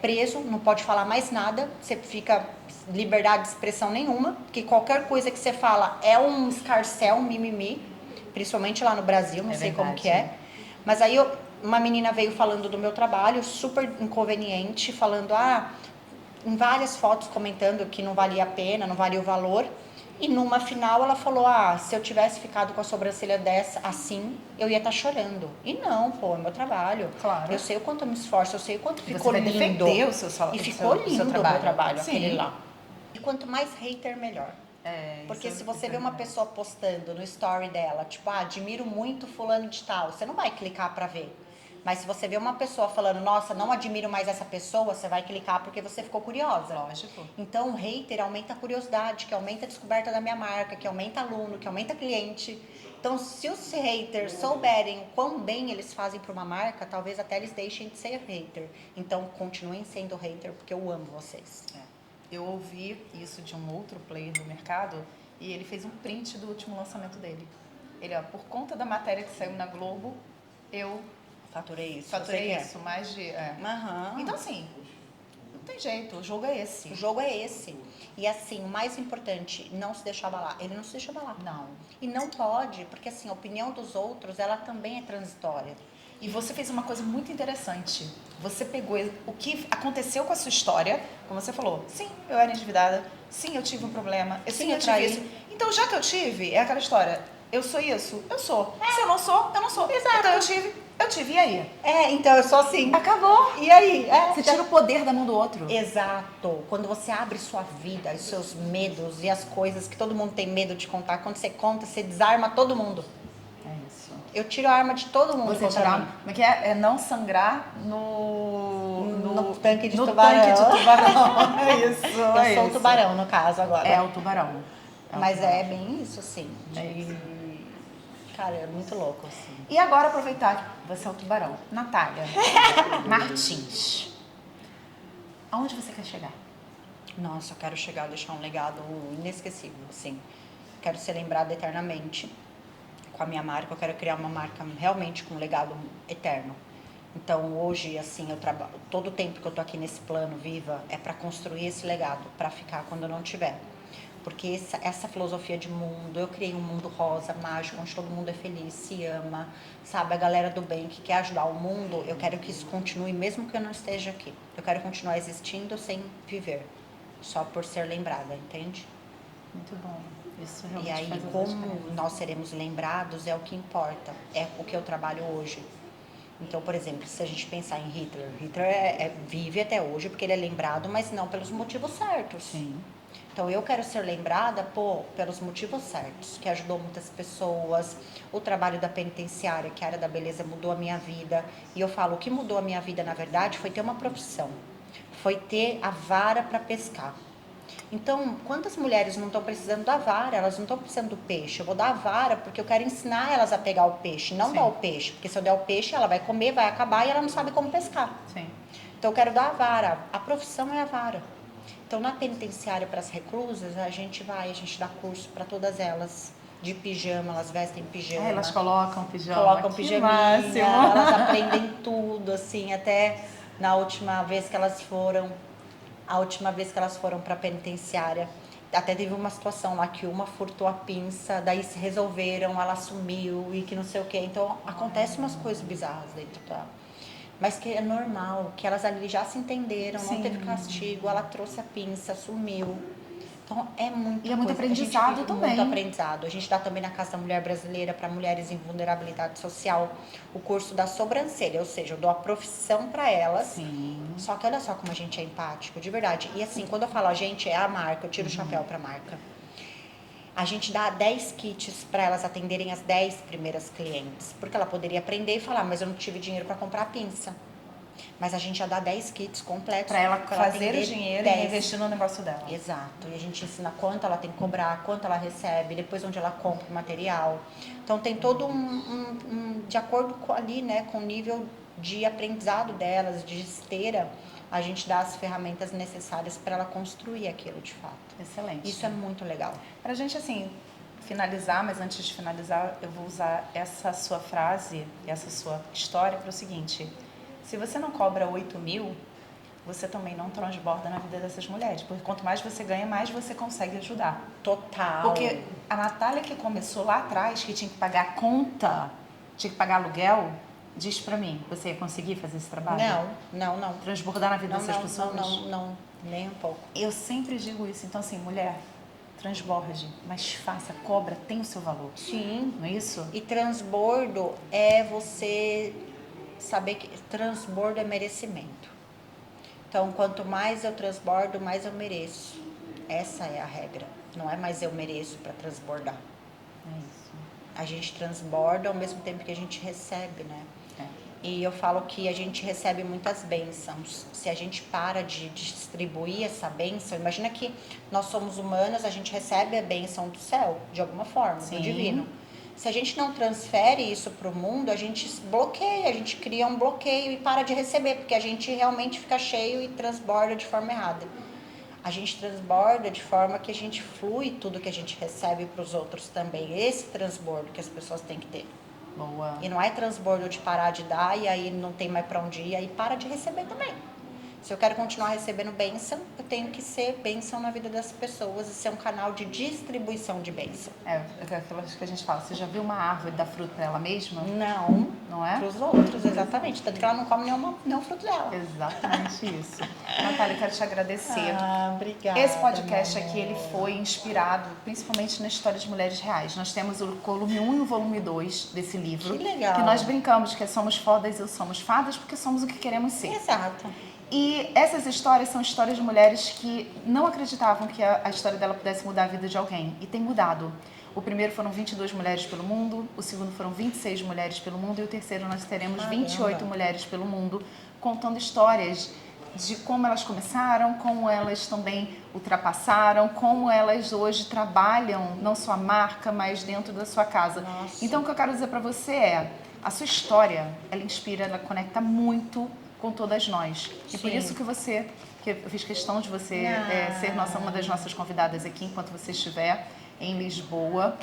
preso, não pode falar mais nada, você fica liberdade de expressão nenhuma, que qualquer coisa que você fala é um escarcéu, um mimimi, principalmente lá no Brasil, não sei como que é. Mas aí uma menina veio falando do meu trabalho, super inconveniente, falando, em várias fotos comentando que não valia a pena, não valia o valor. E numa final ela falou, se eu tivesse ficado com a sobrancelha dessa assim, eu ia estar chorando. E não, pô, é meu trabalho. Claro. Eu sei o quanto eu me esforço, eu sei o quanto Você ficou vai lindo. defender o seu E o ficou seu lindo o meu trabalho, Sim. aquele lá. E quanto mais hater, melhor. Porque Isso se você é vê uma verdade. pessoa postando no story dela, tipo, admiro muito fulano de tal, você não vai clicar pra ver. Mas se você vê uma pessoa falando, nossa, não admiro mais essa pessoa, você vai clicar porque você ficou curiosa. Lógico. Então, o hater aumenta a curiosidade, que aumenta a descoberta da minha marca, que aumenta aluno, que aumenta cliente. Então, se os haters souberem o quão bem eles fazem para uma marca, talvez até eles deixem de ser hater. Então, continuem sendo hater, porque eu amo vocês. Eu ouvi isso de um outro player do mercado e ele fez um print do último lançamento dele. Ele, por conta da matéria que saiu na Globo, eu Faturei isso. faturei você isso, mais de... Aham. Então, assim, não tem jeito, o jogo é esse. O jogo é esse. E assim, o mais importante, não se deixar abalar. Ele não se deixa abalar. Não. E não pode, porque assim, a opinião dos outros, ela também é transitória. E você fez uma coisa muito interessante. Você pegou o que aconteceu com a sua história, como você falou. Sim, eu era endividada. Sim, eu tive um problema. Sim, eu tive traí. isso. Então, já que eu tive, é aquela história. Eu sou isso? Eu sou. Se eu não sou, eu não sou. Exato. Então, eu tive. E aí? Então eu sou assim. Acabou. E aí? Você tira o poder da mão do outro. Exato. Quando você abre sua vida, os seus medos e as coisas que todo mundo tem medo de contar, quando você conta, você desarma todo mundo. É isso. Eu tiro a arma de todo mundo. Você contra tirar... mim. Como é que é? É não sangrar no tanque de no tubarão. tanque de tubarão. É isso. Eu sou o tubarão, no caso, agora. É o tubarão. Mas tubarão. é bem isso, sim. Cara, é muito louco, assim. E agora aproveitar que você é o tubarão. Natália Martins. Aonde você quer chegar? Nossa, eu quero chegar a deixar um legado inesquecível, assim. Quero ser lembrada eternamente com a minha marca. Eu quero criar uma marca realmente com um legado eterno. Então, hoje, assim, eu trabalho... Todo o tempo que eu tô aqui nesse plano viva é para construir esse legado, para ficar quando eu não tiver. Porque essa filosofia de mundo, eu criei um mundo rosa, mágico, onde todo mundo é feliz, se ama, sabe? A galera do bem que quer ajudar o mundo, eu quero que isso continue mesmo que eu não esteja aqui. Eu quero continuar existindo sem viver, só por ser lembrada, entende? Muito bom. Isso realmente E aí, faz como diferença. nós seremos lembrados é o que importa, é o que eu trabalho hoje. Então, por exemplo, se a gente pensar em Hitler, vive até hoje porque ele é lembrado, mas não pelos motivos certos. Sim. Então, eu quero ser lembrada, pelos motivos certos, que ajudou muitas pessoas. O trabalho da penitenciária, que a área da beleza mudou a minha vida. E eu falo, o que mudou a minha vida, na verdade, foi ter uma profissão. Foi ter a vara para pescar. Então, quantas mulheres não estão precisando da vara? Elas não estão precisando do peixe. Eu vou dar a vara porque eu quero ensinar elas a pegar o peixe, não Sim. dar o peixe. Porque se eu der o peixe, ela vai comer, vai acabar e ela não sabe como pescar. Sim. Então, eu quero dar a vara. A profissão é a vara. Então, na penitenciária para as reclusas, a gente dá curso para todas elas. De pijama, elas vestem pijama. Elas colocam pijama. Colocam Que pijaminha, máximo. elas aprendem tudo, assim, até na última vez que elas foram para a penitenciária, até teve uma situação lá que uma furtou a pinça, daí se resolveram, ela sumiu e que não sei o que. Então, acontecem umas coisas bizarras dentro da... Mas que é normal, que elas ali já se entenderam, Sim. não teve castigo, ela trouxe a pinça, sumiu. Então, é muito E é muito coisa. A gente aprendizado vive também. Muito aprendizado. A gente dá também na Casa da Mulher Brasileira para mulheres em vulnerabilidade social o curso da sobrancelha, ou seja, eu dou a profissão para elas. Sim. Só que olha só como a gente é empático, de verdade. E assim, quando eu falo a gente, é a marca, eu tiro o chapéu para a marca. A gente dá 10 kits para elas atenderem as 10 primeiras clientes. Porque ela poderia aprender e falar, mas eu não tive dinheiro para comprar a pinça. Mas a gente já dá 10 kits completos. Para ela fazer atender o dinheiro 10. e investir no negócio dela. Exato. E a gente ensina quanto ela tem que cobrar, quanto ela recebe, depois onde ela compra o material. Então tem todo de acordo com, ali, né, com o nível de aprendizado delas, de esteira, a gente dá as ferramentas necessárias para ela construir aquilo de fato. Excelente. Isso é muito legal. Pra gente, assim, finalizar, mas antes de finalizar, eu vou usar essa sua frase, essa sua história para o seguinte: se você não cobra 8 mil, você também não transborda na vida dessas mulheres. Porque quanto mais você ganha, mais você consegue ajudar. Total. Porque a Natália que começou lá atrás, que tinha que pagar conta, tinha que pagar aluguel, Diz pra mim, você ia conseguir fazer esse trabalho? Não. Transbordar na vida dessas pessoas? Não, nem um pouco. Eu sempre digo isso. Então, assim, mulher, transborde, mas faça, cobra, tem o seu valor. Sim. Não é isso? E transbordo é você saber que transbordo é merecimento. Então, quanto mais eu transbordo, mais eu mereço. Essa é a regra. Não é mais eu mereço para transbordar. É isso. A gente transborda ao mesmo tempo que a gente recebe, né? É. E eu falo que a gente recebe muitas bênçãos. Se a gente para de distribuir essa bênção, imagina que nós somos humanos, a gente recebe a bênção do céu, de alguma forma, Sim. do divino. Se a gente não transfere isso para o mundo, a gente bloqueia, a gente cria um bloqueio e para de receber, porque a gente realmente fica cheio e transborda de forma errada. A gente transborda de forma que a gente flui tudo que a gente recebe para os outros também. Esse transbordo que as pessoas têm que ter. Boa. E não é transbordo de parar de dar e aí não tem mais para onde ir, aí para de receber também. Se eu quero continuar recebendo bênção, eu tenho que ser bênção na vida das pessoas e ser um canal de distribuição de bênção. É aquilo que a gente fala. Você já viu uma árvore dar fruto pra ela mesma? Não é? Para os outros, exatamente. Tanto que ela não come nenhum fruto dela. Exatamente isso. Natália, eu quero te agradecer. Obrigada. Esse podcast meu aqui, ele amor. foi inspirado principalmente na história de mulheres reais. Nós temos o volume 1 e o volume 2 desse livro. Que legal. Que nós brincamos que somos fodas e somos fadas porque somos o que queremos ser. Exato. E essas histórias são histórias de mulheres que não acreditavam que a história dela pudesse mudar a vida de alguém. E tem mudado. O primeiro foram 22 mulheres pelo mundo, o segundo foram 26 mulheres pelo mundo e o terceiro nós teremos 28 mulheres pelo mundo contando histórias de como elas começaram, como elas também ultrapassaram, como elas hoje trabalham não só a marca, mas dentro da sua casa. Nossa. Então o que eu quero dizer para você é, a sua história, ela inspira, ela conecta muito com todas nós. E por Sim. isso que eu fiz questão de você ser uma das nossas convidadas aqui enquanto você estiver em Lisboa.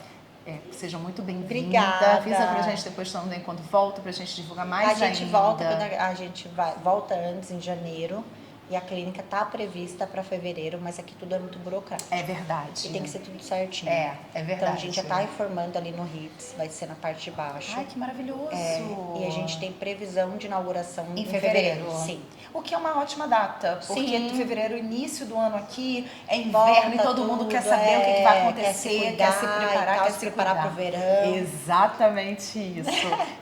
Seja muito bem-vinda. Obrigada. Avisa pra gente depois também quando volta, pra gente divulgar mais A gente ainda. volta quando a gente volta antes, em janeiro. E a clínica tá prevista para fevereiro, mas aqui tudo é muito burocrático. É verdade. E tem que ser tudo certinho. É verdade. Então a gente já tá informando ali no HIPS, vai ser na parte de baixo. Ai, que maravilhoso. E a gente tem previsão de inauguração Em fevereiro. Sim. O que é uma ótima data, porque Sim. fevereiro, início do ano aqui, é inverno Volta e todo mundo tudo, quer saber o que vai acontecer, quer se preparar, quer se preparar pro verão. Exatamente isso.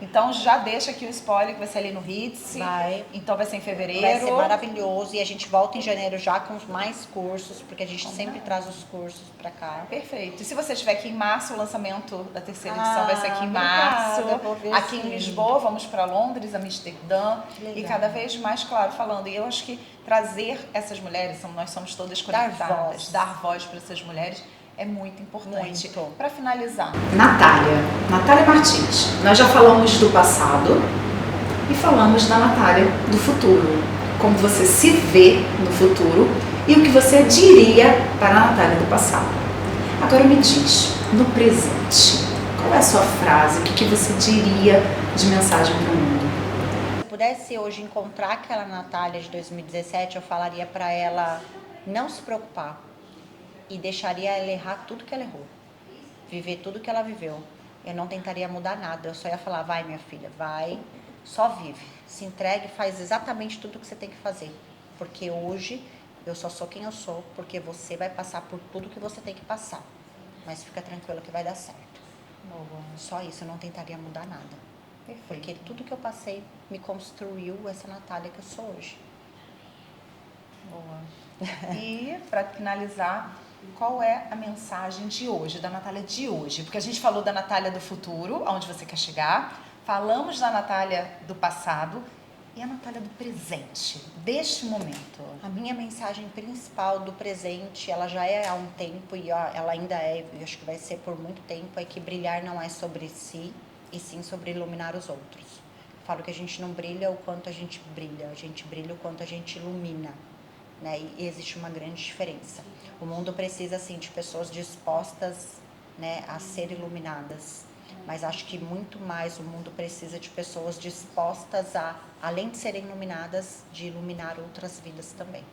Então já deixa aqui o spoiler que vai ser ali no Hits. Vai. Então vai ser em fevereiro. Vai ser maravilhoso e a gente volta em janeiro já com mais cursos, porque a gente sempre traz os cursos pra cá. Perfeito. E se você estiver aqui em março, o lançamento da terceira edição vai ser aqui em obrigada, março. vou ver Aqui sim. em Lisboa, vamos para Londres, Amsterdã. Que legal. E cada vez mais, claro, falando. E eu acho que trazer essas mulheres, nós somos todas conectadas, dar voz para essas mulheres é muito importante. Muito. Para finalizar, Natália Martins. Nós já falamos do passado e falamos da Natália do futuro. Como você se vê no futuro e o que você diria para a Natália do passado. Agora me diz, no presente, qual é a sua frase, o que você diria de mensagem para o mundo? Se eu pudesse hoje encontrar aquela Natália de 2017, eu falaria pra ela não se preocupar e deixaria ela errar tudo que ela errou, viver tudo que ela viveu. Eu não tentaria mudar nada, eu só ia falar, vai minha filha, vai, só vive, se entregue, faz exatamente tudo que você tem que fazer, porque hoje eu só sou quem eu sou, porque você vai passar por tudo que você tem que passar, mas fica tranquila que vai dar certo. Só isso, eu não tentaria mudar nada. Perfeito. Porque tudo que eu passei me construiu essa Natália que eu sou hoje. Boa. E, para finalizar, qual é a mensagem de hoje, da Natália de hoje? Porque a gente falou da Natália do futuro, aonde você quer chegar, falamos da Natália do passado e a Natália do presente, deste momento. A minha mensagem principal do presente, ela já é há um tempo e ela ainda é, eu acho que vai ser por muito tempo, é que brilhar não é sobre si, e sim sobre iluminar os outros. Eu falo que a gente não brilha o quanto a gente brilha, a gente brilha o quanto a gente ilumina, né? E existe uma grande diferença. O mundo precisa, assim, de pessoas dispostas, né, a ser iluminadas. Mas acho que muito mais o mundo precisa de pessoas dispostas a, além de serem iluminadas, de iluminar outras vidas também.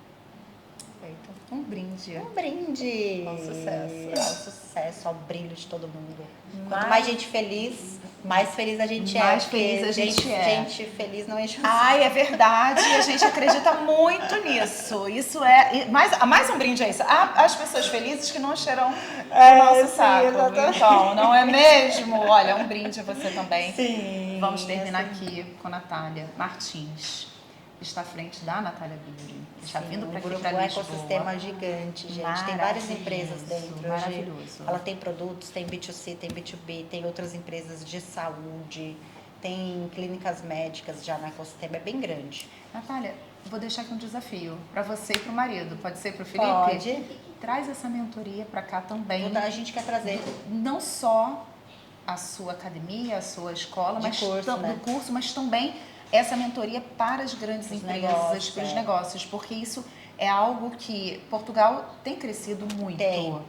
Perfeito. Um brinde. Um brinde. Ao sucesso. Ao sucesso, ao brilho de todo mundo. Quanto Mais- mais gente feliz, mais feliz a gente é. Mais porque feliz a gente é. Gente feliz não enche o saco. Ai, é verdade, a gente acredita muito nisso. Isso é. Mais um brinde é isso. As pessoas felizes que não encherão o nosso sim, saco. exatamente. Então, não é mesmo? Olha, um brinde a você também. Sim. Vamos terminar aqui com a Natália Martins. Está à frente da Natália Beauty. Está vindo para o aqui grupo para é um Lisboa. ecossistema gigante, gente. Tem várias empresas dentro. Maravilhoso. Ela tem produtos, tem B2C, tem B2B, tem outras empresas de saúde, tem clínicas médicas já no ecossistema, é bem grande. Natália, vou deixar aqui um desafio para você e para o marido. Pode ser para o Felipe? Pode. Traz essa mentoria para cá também. A gente quer trazer. Não só a sua academia, a sua escola, mas curso, né? do curso, mas também essa mentoria para as grandes empresas, negócios, para os é. negócios, porque isso é algo que Portugal tem crescido muito. Tem.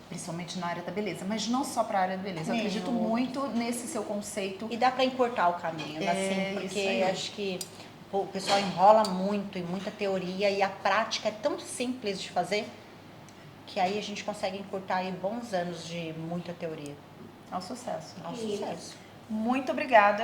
Principalmente na área da beleza, mas não só para a área da beleza. Eu Nem acredito outro. muito nesse seu conceito. E dá para encurtar o caminho, É, assim, isso porque aí. acho que o pessoal enrola muito em muita teoria e a prática é tão simples de fazer que aí a gente consegue encurtar aí bons anos de muita teoria. Ao sucesso. Ao sucesso. Muito obrigada.